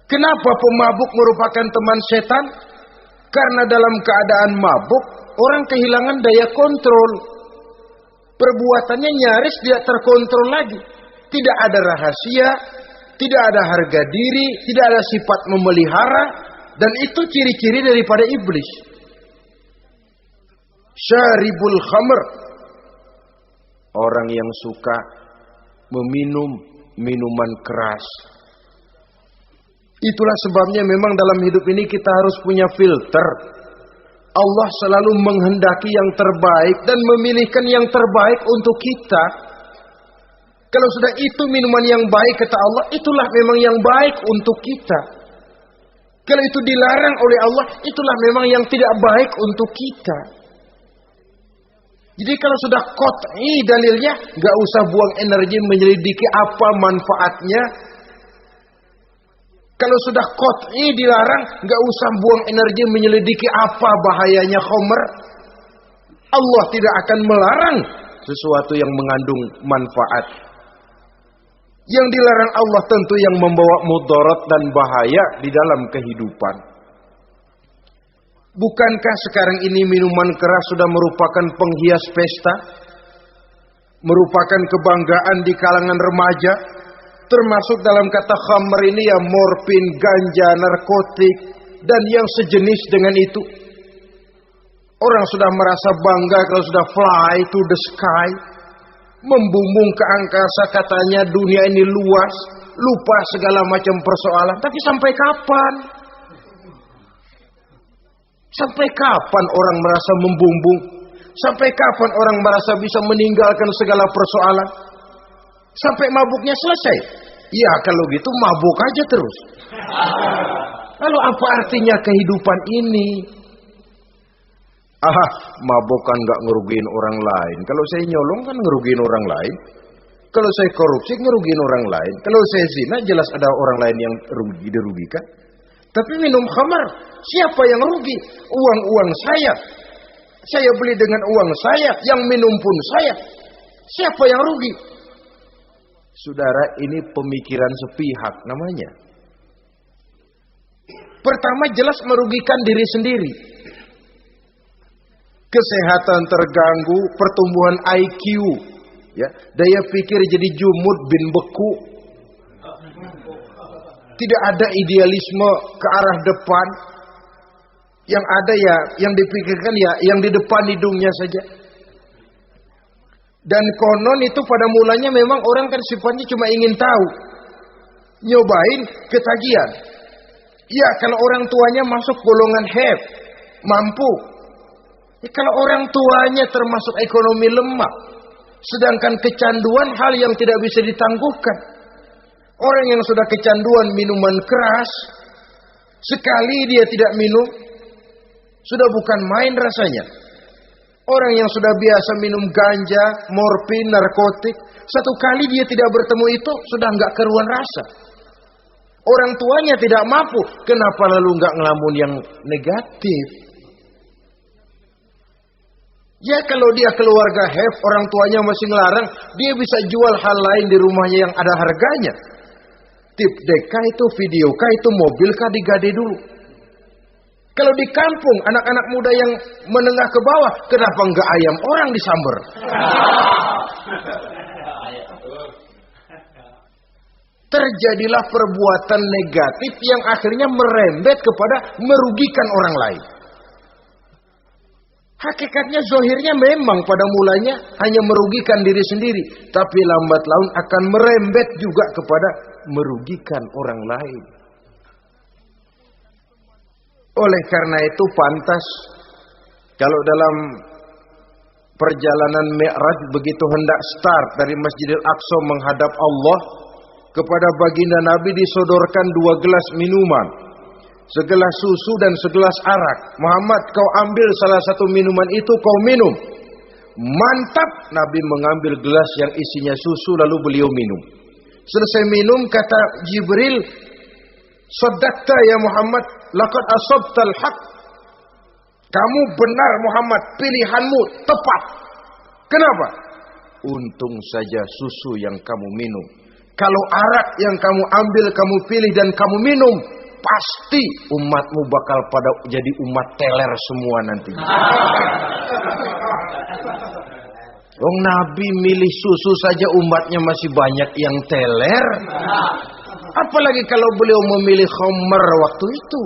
Kenapa pemabuk merupakan teman setan? Karena dalam keadaan mabuk, orang kehilangan daya kontrol. Perbuatannya nyaris tidak terkontrol lagi. Tidak ada rahasia, tidak ada harga diri, tidak ada sifat memelihara, dan itu ciri-ciri daripada iblis. Syaribul khamr. Orang yang suka meminum minuman keras. Itulah sebabnya memang dalam hidup ini kita harus punya filter. Allah selalu menghendaki yang terbaik dan memilihkan yang terbaik untuk kita. Kalau sudah itu minuman yang baik kata Allah, itulah memang yang baik untuk kita. Kalau itu dilarang oleh Allah, itulah memang yang tidak baik untuk kita. Jadi kalau sudah qat'i dalilnya, gak usah buang energi menyelidiki apa manfaatnya. Kalau sudah qat'i dilarang, gak usah buang energi menyelidiki apa bahayanya khamr. Allah tidak akan melarang sesuatu yang mengandung manfaat. Yang dilarang Allah tentu yang membawa mudarat dan bahaya di dalam kehidupan. Bukankah sekarang ini minuman keras sudah merupakan penghias pesta? Merupakan kebanggaan di kalangan remaja? Termasuk dalam kata khamr ini ya morfin, ganja, narkotik, dan yang sejenis dengan itu. Orang sudah merasa bangga kalau sudah fly to the sky. Membumbung ke angkasa katanya dunia ini luas. Lupa segala macam persoalan. Tapi sampai kapan? Sampai kapan orang merasa membumbung? Sampai kapan orang merasa bisa meninggalkan segala persoalan? Sampai mabuknya selesai? Ya kalau gitu mabuk aja terus. Lalu apa artinya kehidupan ini? Mabuk kan gak ngerugiin orang lain. Kalau saya nyolong kan ngerugiin orang lain. Kalau saya korupsi ngerugiin orang lain. Kalau saya zina jelas ada orang lain yang dirugikan. Tapi minum khamar, siapa yang rugi? Uang-uang saya. Saya beli dengan uang saya, yang minum pun saya. Siapa yang rugi? Saudara, ini pemikiran sepihak namanya. Pertama jelas merugikan diri sendiri. Kesehatan terganggu, pertumbuhan IQ, ya, daya pikir jadi jumud bin beku. Tidak ada idealisme ke arah depan. Yang ada ya, yang dipikirkan ya, yang di depan hidungnya saja. Dan konon itu pada mulanya memang orang kan sifatnya cuma ingin tahu. Nyobain ketagihan. Ya kalau orang tuanya masuk golongan have, mampu. Ya, kalau orang tuanya termasuk ekonomi lemah. Sedangkan kecanduan hal yang tidak bisa ditangguhkan. Orang yang sudah kecanduan minuman keras, Sekali dia tidak minum, sudah bukan main rasanya. Orang yang sudah biasa minum ganja, morfin, narkotik, satu kali dia tidak bertemu itu, sudah nggak keruan rasa. Orang tuanya tidak mampu, kenapa lalu nggak ngelamun yang negatif? Ya kalau dia keluarga have, orang tuanya masih ngelarang, dia bisa jual hal lain di rumahnya yang ada harganya. Tip deka itu, video kah itu, mobil kah digade dulu. Kalau di kampung, anak-anak muda yang menengah ke bawah, kenapa nggak ayam orang disamber? Terjadilah perbuatan negatif yang akhirnya merembet kepada merugikan orang lain. Hakikatnya zohirnya memang pada mulanya hanya merugikan diri sendiri. Tapi lambat laun akan merembet juga kepada merugikan orang lain. Oleh karena itu pantas kalau dalam perjalanan Mi'raj begitu hendak start dari Masjidil Aqsa menghadap Allah, kepada baginda Nabi disodorkan 2 gelas minuman. Segelas susu dan segelas arak. Muhammad, kau ambil salah satu minuman itu, kau minum. Mantap, Nabi mengambil gelas yang isinya susu lalu beliau minum. Selesai minum kata Jibril, "Shaddaqta ya Muhammad, laqad asabtal haq." Kamu benar Muhammad, pilihanmu tepat. Kenapa? Untung saja susu yang kamu minum. Kalau arak yang kamu ambil, kamu pilih dan kamu minum, pasti umatmu bakal pada jadi umat teler semua nanti. Wong Nabi milih susu saja umatnya masih banyak yang teler. Apalagi kalau beliau memilih khamr waktu itu.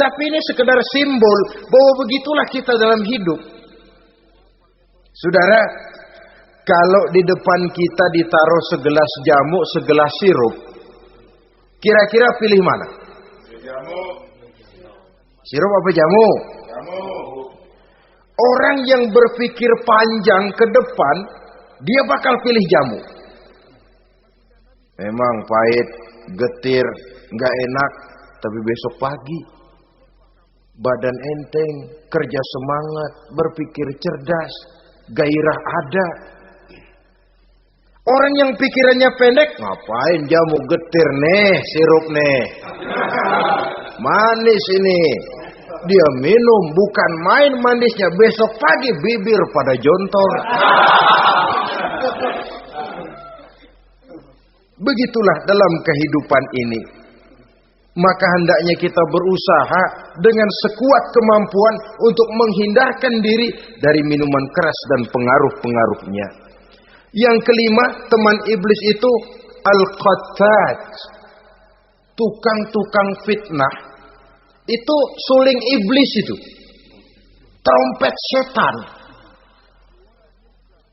Tapi ini sekedar simbol bahwa begitulah kita dalam hidup. Saudara, kalau di depan kita ditaruh segelas jamu, segelas sirup, kira-kira pilih mana? Jamu. Sirup apa jamu? Jamu. Orang yang berpikir panjang ke depan, dia bakal pilih jamu. Memang pahit, getir, nggak enak, tapi besok pagi badan enteng, kerja semangat, berpikir cerdas, gairah ada. Orang yang pikirannya pendek, ngapain jamu getir nih, sirup nih, manis ini. Dia minum, bukan main manisnya, besok pagi bibir pada jontor. Begitulah dalam kehidupan ini. Maka hendaknya kita berusaha dengan sekuat kemampuan untuk menghindarkan diri dari minuman keras dan pengaruh-pengaruhnya. Yang kelima, teman iblis itu al-qattat, tukang-tukang fitnah. Itu suling iblis itu, trompet setan.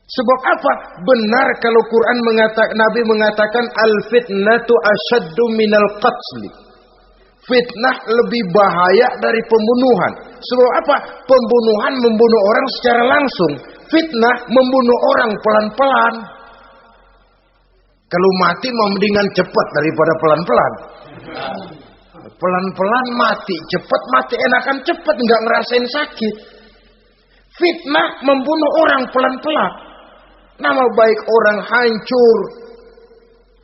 Sebab apa? Benar kalau Quran mengatakan, Nabi mengatakan al-fitnatu asyaddu minal qatli. Fitnah lebih bahaya dari pembunuhan. Sebab apa? Pembunuhan membunuh orang secara langsung. Fitnah membunuh orang pelan-pelan. Kalau mati mau mendingan cepat daripada pelan-pelan. Pelan-pelan mati, cepat mati enakan cepat, nggak ngerasain sakit. Fitnah membunuh orang pelan-pelan. Nama baik orang hancur,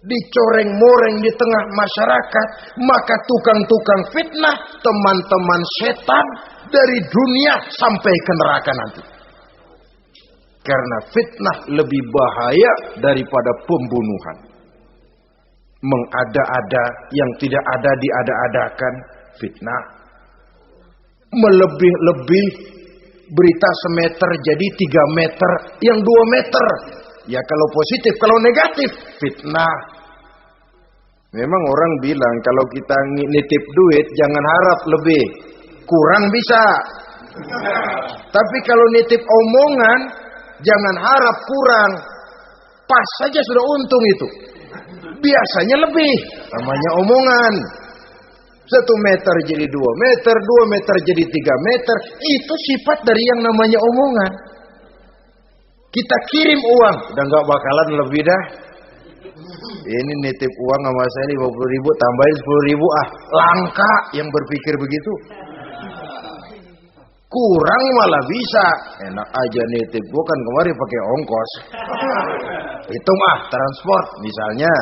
dicoreng-moreng di tengah masyarakat. Maka tukang-tukang fitnah, teman-teman setan dari dunia sampai ke neraka nanti. Karena fitnah lebih bahaya daripada pembunuhan. Mengada-ada yang tidak ada diada-adakan, fitnah. Melebih-lebih, berita semeter jadi 3 meter, yang 2 meter. Ya kalau positif, kalau negatif, fitnah. Memang orang bilang kalau kita nitip duit jangan harap lebih, kurang bisa. Tapi kalau nitip omongan jangan harap kurang, pas saja sudah untung itu. Biasanya lebih, namanya omongan. 1 meter jadi 2 meter, 2 meter jadi 3 meter. Itu sifat dari yang namanya omongan. Kita kirim uang, udah gak bakalan lebih dah. Ini nitip uang sama saya 50.000, tambahin 10.000 langka yang berpikir begitu. Kurang malah bisa. Enak aja nitip, gua kan kemarin pakai ongkos. Hitung transport misalnya.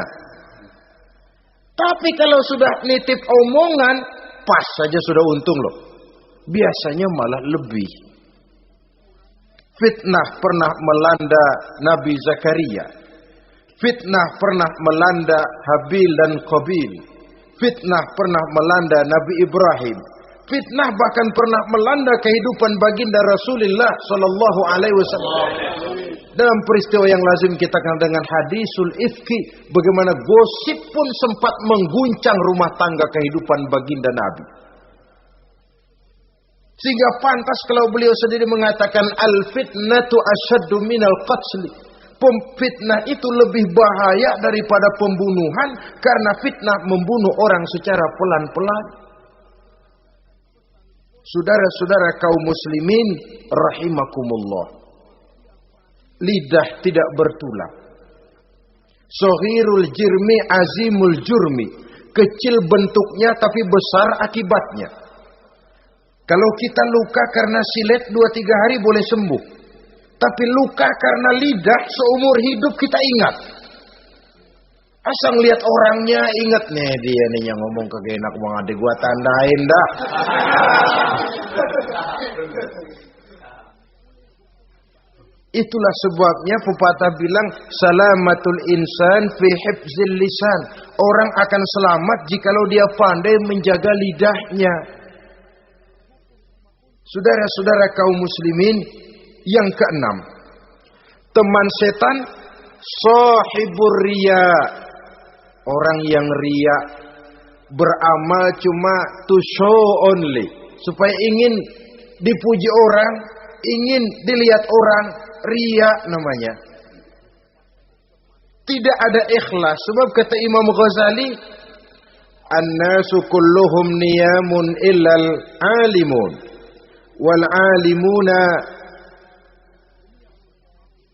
Tapi kalau sudah nitip omongan, pas saja sudah untung loh. Biasanya malah lebih. Fitnah pernah melanda Nabi Zakaria. Fitnah pernah melanda Habil dan Qabil. Fitnah pernah melanda Nabi Ibrahim. Fitnah bahkan pernah melanda kehidupan baginda Rasulullah sallallahu alaihi wasallam. Dalam peristiwa yang lazim kita kenal dengan hadisul ifki, bagaimana gosip pun sempat mengguncang rumah tangga kehidupan baginda Nabi. Sehingga pantas kalau beliau sendiri mengatakan al-fitnatu asyaddu minal qatl. Fitnah itu lebih bahaya daripada pembunuhan, karena fitnah membunuh orang secara pelan-pelan. Saudara-saudara kaum muslimin rahimakumullah. Lidah tidak bertulang. Soghirul jirmi azimul jurmi. Kecil bentuknya tapi besar akibatnya. Kalau kita luka karena silet 2-3 hari boleh sembuh. Tapi luka karena lidah seumur hidup kita ingat. Asal lihat orangnya ingat nih, dia nih yang ngomong kagak enak bang adik gua tandain dah. Itulah sebabnya pepatah bilang salamatul insan fi hifzil lisan. Orang akan selamat jikalau dia pandai menjaga lidahnya. Saudara-saudara kaum muslimin, yang keenam, teman setan sahibur riya. Orang yang riya, beramal cuma to show only, supaya ingin dipuji orang, ingin dilihat orang, riya namanya. Tidak ada ikhlas, sebab kata Imam Ghazali, an-nasu kulluhum niyamun illal alimun, wal alimuna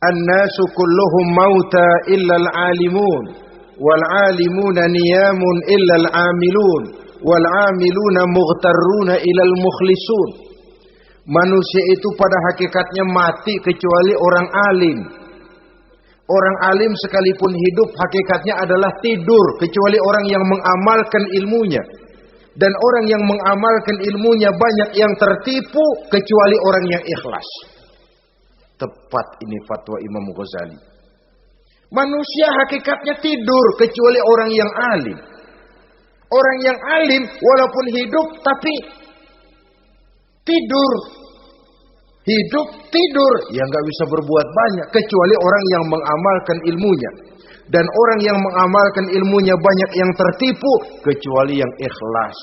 an-nasu kulluhum mauta illal alimun. Wal alimuna niyamun illal amilun, wal amiluna mughtarruna ilal mukhlisun. Manusia itu pada hakikatnya mati kecuali orang alim. Orang alim sekalipun hidup hakikatnya adalah tidur kecuali orang yang mengamalkan ilmunya. Dan orang yang mengamalkan ilmunya banyak yang tertipu kecuali orang yang ikhlas. Tepat ini fatwa Imam Ghazali. Manusia hakikatnya tidur kecuali orang yang alim. Orang yang alim walaupun hidup tapi tidur. Hidup tidur, ya nggak bisa berbuat banyak kecuali orang yang mengamalkan ilmunya. Dan orang yang mengamalkan ilmunya banyak yang tertipu kecuali yang ikhlas.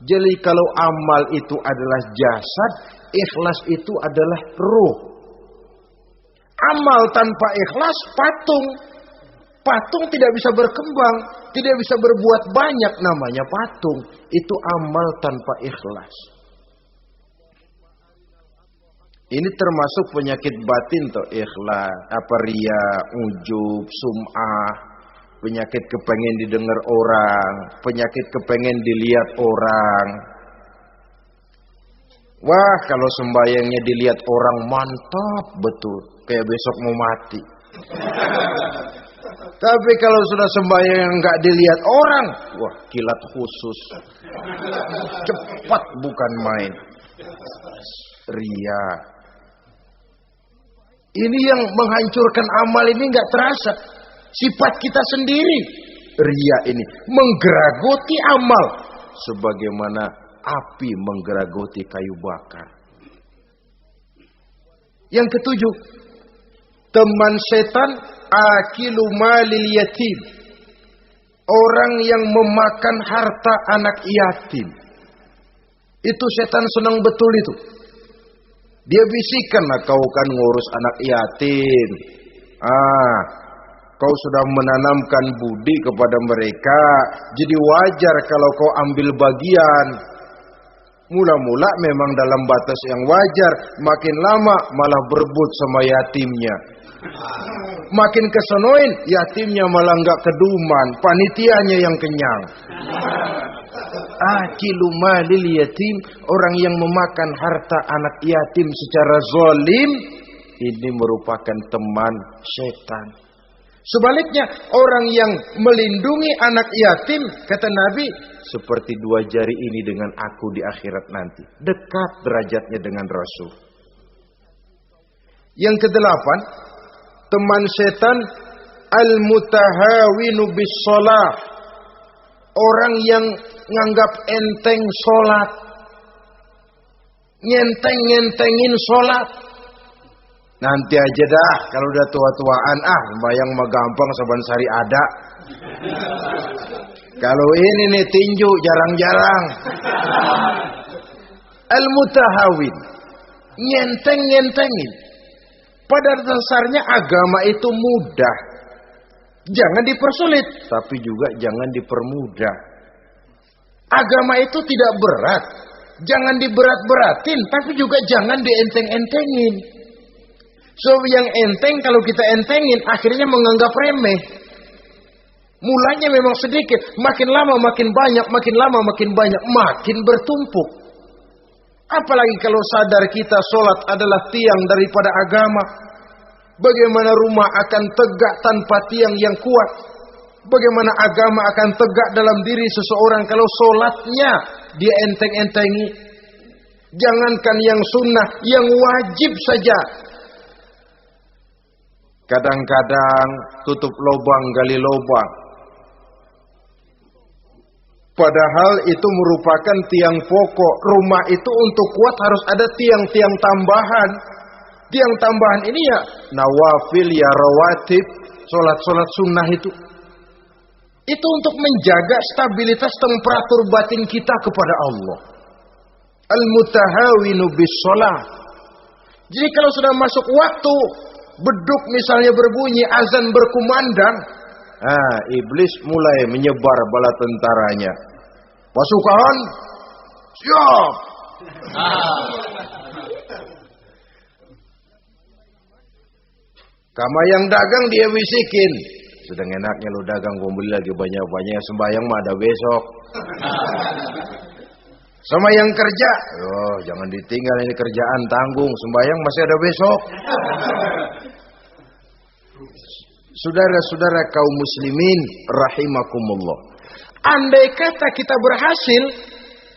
Jadi kalau amal itu adalah jasad, ikhlas itu adalah ruh. Amal tanpa ikhlas patung. Patung tidak bisa berkembang, tidak bisa berbuat banyak, namanya patung. Itu amal tanpa ikhlas. Ini termasuk penyakit batin toh, ikhlas, riya, ujub, sum'ah, penyakit kepengen didengar orang, penyakit kepengen dilihat orang. Wah, kalau sembayangnya dilihat orang mantap betul, kayak besok mau mati. Tapi kalau sudah sembahyang nggak dilihat orang, wah kilat khusus, cepat bukan main. Ria. Ini yang menghancurkan amal ini nggak terasa. Sifat kita sendiri, ria ini menggeragoti amal, sebagaimana api menggeragoti kayu bakar. Yang ketujuh, teman setan akilu malil yatim. Orang yang memakan harta anak yatim. Itu setan senang betul itu. Dia bisikan, nah kau kan ngurus anak yatim. Kau sudah menanamkan budi kepada mereka. Jadi wajar kalau kau ambil bagian. Mula-mula memang dalam batas yang wajar, makin lama malah berebut sama yatimnya. Makin kesonoin, yatimnya malah nggak keduman, panitianya yang kenyang. Akilu malil yatim, orang yang memakan harta anak yatim secara zalim, ini merupakan teman setan. Sebaliknya, orang yang melindungi anak yatim, kata Nabi, seperti dua jari ini dengan aku di akhirat nanti. Dekat derajatnya dengan Rasul. Yang kedelapan, teman setan al-mutahawinu bis shalah. Orang yang nganggap enteng sholat. Ngenteng-ngentengin sholat. Nanti aja dah, kalau udah tua-tuaan, sembayang mah gampang, saban sari ada. Kalau ini nih tinju, jarang-jarang. Al-mutahawin. Ngenteng-ngentengin. Pada dasarnya agama itu mudah. Jangan dipersulit, tapi juga jangan dipermudah. Agama itu tidak berat. Jangan diberat-beratin, tapi juga jangan dienteng-entengin. So yang enteng kalau kita entengin, akhirnya menganggap remeh. Mulanya memang sedikit, makin lama makin banyak, makin lama makin banyak, makin bertumpuk. Apalagi kalau sadar kita sholat adalah tiang daripada agama. Bagaimana rumah akan tegak tanpa tiang yang kuat? Bagaimana agama akan tegak dalam diri seseorang kalau sholatnya dia enteng-entengi? Jangankan yang sunnah, yang wajib saja. Kadang-kadang tutup lubang, gali lubang. Padahal itu merupakan tiang pokok. Rumah itu untuk kuat harus ada tiang-tiang tambahan. Tiang tambahan ini ya nawafil, ya rawatib, sholat-sholat sunnah itu. Itu untuk menjaga stabilitas temperatur batin kita kepada Allah. Al-mutahawinu bis sholat. Jadi kalau sudah masuk waktu, beduk misalnya berbunyi, azan berkumandang, iblis mulai menyebar bala tentaranya. Pasukan, siap. Kama yang dagang dia bisikin. Sedang enaknya lu dagang, gua beli lagi banyak-banyak, sembahyang mah ada besok. Sama yang kerja, jangan ditinggal ini kerjaan, tanggung, sembahyang masih ada besok. Saudara-saudara kaum muslimin rahimakumullah. Andai kata kita berhasil,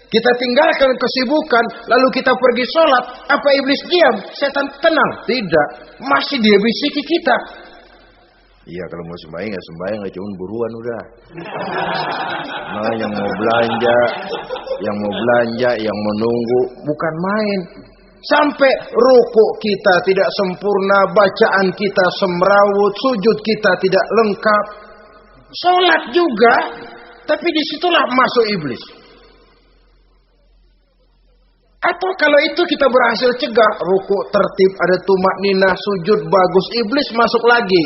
kita tinggalkan kesibukan, lalu kita pergi sholat, apa iblis diam? Setan tenang? Tidak, masih dia bisiki kita. Iya, kalau mau sembahyang ya sembahyang, gak cuma buruan udah. Nah, yang mau belanja, yang menunggu, bukan main. Sampai ruku kita tidak sempurna, bacaan kita semrawut, sujud kita tidak lengkap. Sholat juga, tapi disitulah masuk iblis. Atau kalau itu kita berhasil cegah, ruku tertib, ada tumak ninah, sujud bagus, iblis masuk lagi.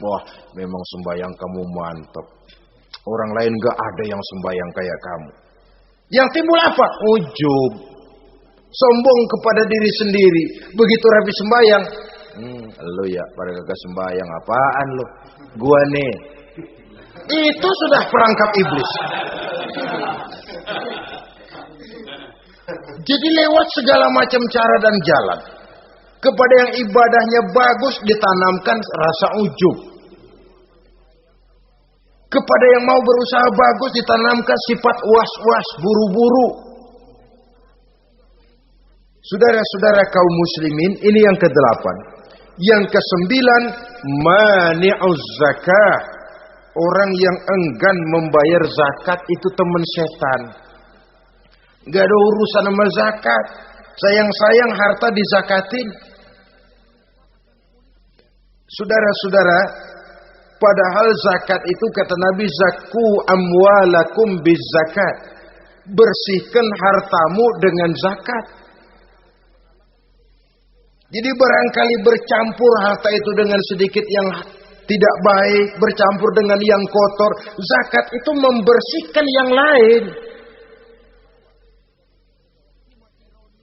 Wah, memang sembahyang kamu mantap. Orang lain gak ada yang sembahyang kayak kamu. Yang timbul apa? Ujub. Sombong kepada diri sendiri. Begitu rapi sembahyang, lu ya pada kagak sembahyang, apaan lu? Gua nih. Itu sudah perangkap iblis. Jadi lewat segala macam cara dan jalan, kepada yang ibadahnya bagus ditanamkan rasa ujub. Kepada yang mau berusaha bagus ditanamkan sifat was-was, buru-buru. Saudara-saudara kaum muslimin, ini yang ke-8. Yang ke-9, mani'uz zakah. Orang yang enggan membayar zakat itu teman setan. Gak ada urusan sama zakat. Sayang-sayang harta dizakatin. Saudara-saudara, padahal zakat itu kata Nabi, zakku amwalakum biz zakat. Bersihkan hartamu dengan zakat. Jadi barangkali bercampur harta itu dengan sedikit yang tidak baik, bercampur dengan yang kotor. Zakat itu membersihkan yang lain.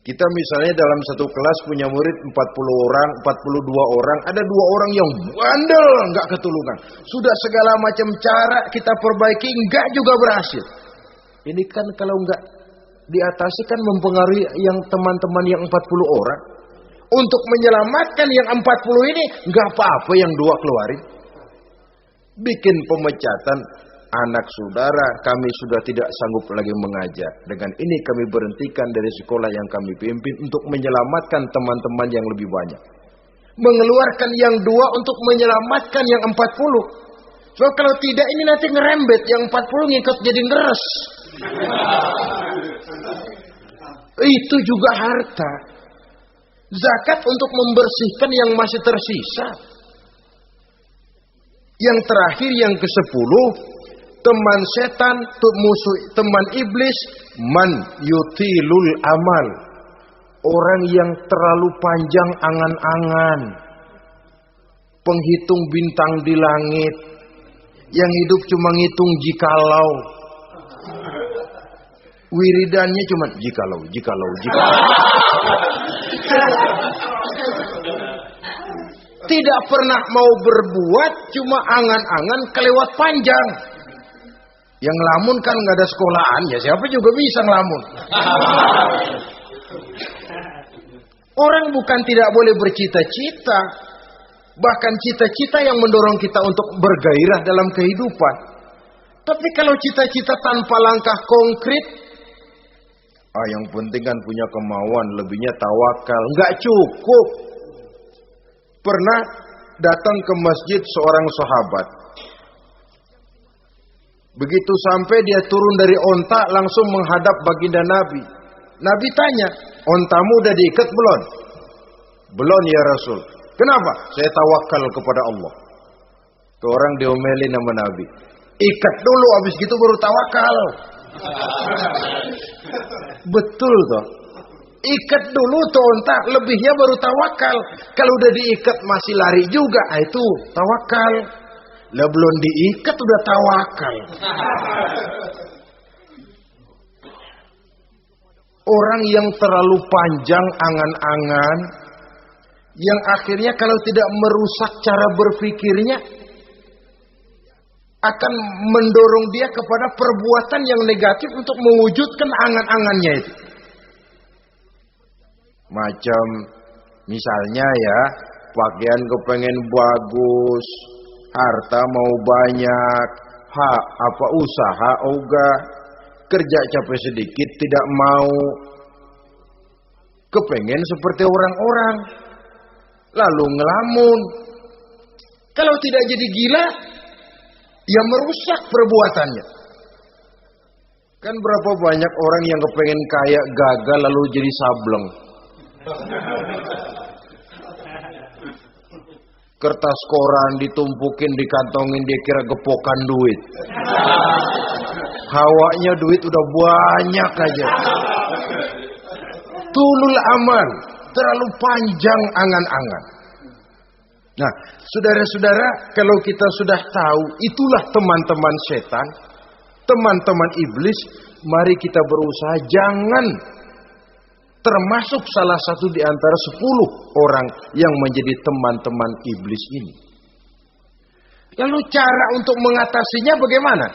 Kita misalnya dalam satu kelas punya murid 40 orang, 42 orang, ada 2 orang yang bandel, nggak ketulungan. Sudah segala macam cara kita perbaiki, nggak juga berhasil. Ini kan kalau nggak diatasi kan mempengaruhi yang teman-teman yang 40 orang. Untuk menyelamatkan yang 40 ini, nggak apa-apa yang 2 keluarin. Bikin pemecatan. Anak saudara, kami sudah tidak sanggup lagi mengajar. Dengan ini kami berhentikan dari sekolah yang kami pimpin untuk menyelamatkan teman-teman yang lebih banyak. Mengeluarkan yang 2 untuk menyelamatkan yang 40. So kalau tidak ini nanti ngerembet, yang 40 ngikut jadi ngeres. Itu juga harta. Zakat untuk membersihkan yang masih tersisa. Yang terakhir yang ke-10, teman setan, musuh, teman iblis, man yutilul amal. Orang yang terlalu panjang angan-angan. Penghitung bintang di langit. Yang hidup cuma ngitung jikalau. Wiridannya cuma jikalau. Tidak pernah mau berbuat, cuma angan-angan kelewat panjang. Yang ngelamun kan nggak ada sekolahan, ya siapa juga bisa ngelamun. Orang bukan tidak boleh bercita-cita, bahkan cita-cita yang mendorong kita untuk bergairah dalam kehidupan. Tapi kalau cita-cita tanpa langkah konkret, yang penting kan punya kemauan, lebihnya tawakal, nggak cukup. Pernah datang ke masjid seorang sahabat. Begitu sampai dia turun dari onta langsung menghadap baginda Nabi. Nabi tanya, ontamu udah diikat belum? Belum ya Rasul. Kenapa? Saya tawakal kepada Allah. Tuh orang diomelin sama Nabi. Ikat dulu, habis gitu baru tawakal. Betul toh. Ikat dulu tuh onta, lebihnya baru tawakal. Kalau udah diikat masih lari juga, itu tawakal. Lah belum diikat udah tawakal. Orang yang terlalu panjang angan-angan, yang akhirnya kalau tidak merusak cara berpikirnya, akan mendorong dia kepada perbuatan yang negatif untuk mewujudkan angan-angannya itu. Macam misalnya ya, pakaian kepengen bagus, harta mau banyak, usaha ogah, kerja capek sedikit tidak mau, kepengen seperti orang-orang, lalu ngelamun. Kalau tidak jadi gila, ya merusak perbuatannya. Kan berapa banyak orang yang kepengen kaya gagal lalu jadi sableng. Kertas koran ditumpukin, dikantongin, dia kira gepokan duit. Hawanya duit udah banyak aja. Tulul amal, terlalu panjang angan-angan. Nah, saudara-saudara, kalau kita sudah tahu itulah teman-teman setan, teman-teman iblis, mari kita berusaha jangan termasuk salah satu di antara 10 orang yang menjadi teman-teman iblis ini. Lalu cara untuk mengatasinya bagaimana?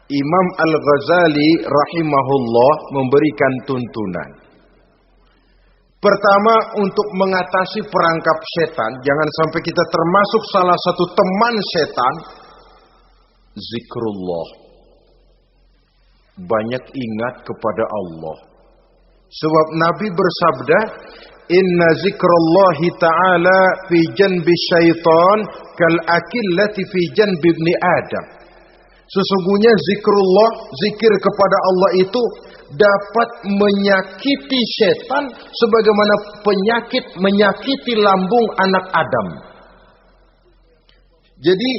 Imam Al-Ghazali rahimahullah memberikan tuntunan. Pertama, untuk mengatasi perangkap setan, jangan sampai kita termasuk salah satu teman setan, zikrullah. Banyak ingat kepada Allah. Sebab Nabi bersabda, inna zikrallahi ta'ala fi janbi syaitan kal akillati fi janbi ibni Adam. Sesungguhnya zikrullah, zikir kepada Allah itu dapat menyakiti setan sebagaimana penyakit menyakiti lambung anak Adam. Jadi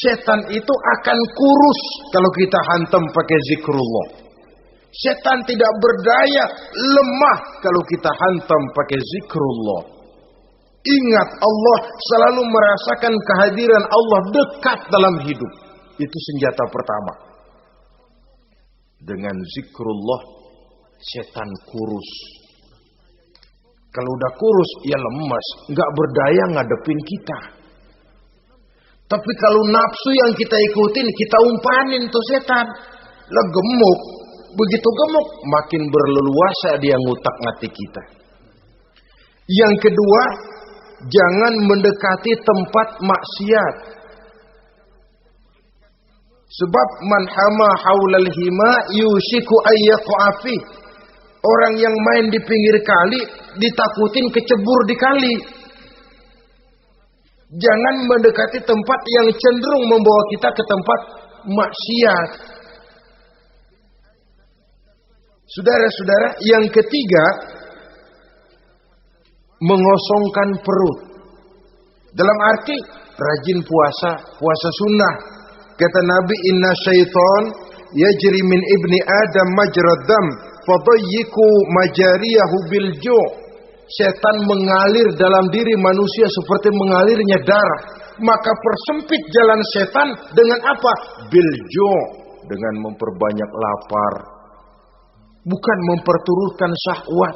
setan itu akan kurus kalau kita hantam pakai zikrullah. Setan tidak berdaya, lemah kalau kita hantam pakai zikrullah. Ingat Allah, selalu merasakan kehadiran Allah dekat dalam hidup. Itu senjata pertama. Dengan zikrullah, setan kurus. Kalau udah kurus, ya lemas, nggak berdaya ngadepin kita. Tapi kalau nafsu yang kita ikutin, kita umpanin tuh setan. Lah gemuk, begitu gemuk, makin berleluasa dia ngutak-ngatik kita. Yang kedua, jangan mendekati tempat maksiat. Sebab man hama haulal hima yusiku ayyaqa'a fi. Orang yang main di pinggir kali ditakutin kecebur di kali. Jangan mendekati tempat yang cenderung membawa kita ke tempat maksiat. Saudara-saudara, yang ketiga, mengosongkan perut. Dalam arti rajin puasa, puasa sunnah. Kata Nabi, inna syaitan yajri min ibni Adam majrad dam fadayyiku majariyahu bil ju'. Setan mengalir dalam diri manusia seperti mengalirnya darah. Maka persempit jalan setan dengan apa? Bil ju', dengan memperbanyak lapar. Bukan memperturutkan syahwat.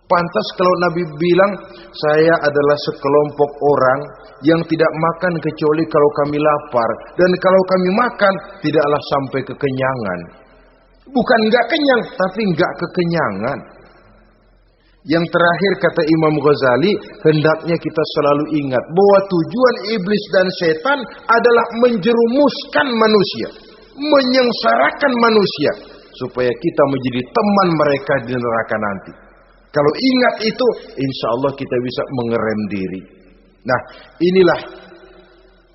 Pantas kalau Nabi bilang, saya adalah sekelompok orang yang tidak makan kecuali kalau kami lapar. Dan kalau kami makan, tidaklah sampai kekenyangan. Bukan enggak kenyang, tapi enggak kekenyangan. Yang terakhir kata Imam Ghazali, hendaknya kita selalu ingat bahwa tujuan iblis dan setan adalah menjerumuskan manusia, menyengsarakan manusia, supaya kita menjadi teman mereka di neraka nanti. Kalau ingat itu, insya Allah kita bisa mengerem diri. Nah, inilah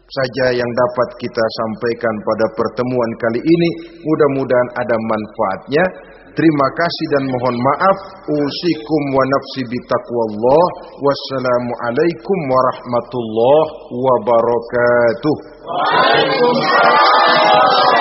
saja yang dapat kita sampaikan pada pertemuan kali ini. Mudah-mudahan ada manfaatnya. Terima kasih dan mohon maaf. Usikum wa nafsi bitaqwallah. Wassalamualaikum warahmatullahi wabarakatuh. Waalaikumsalam.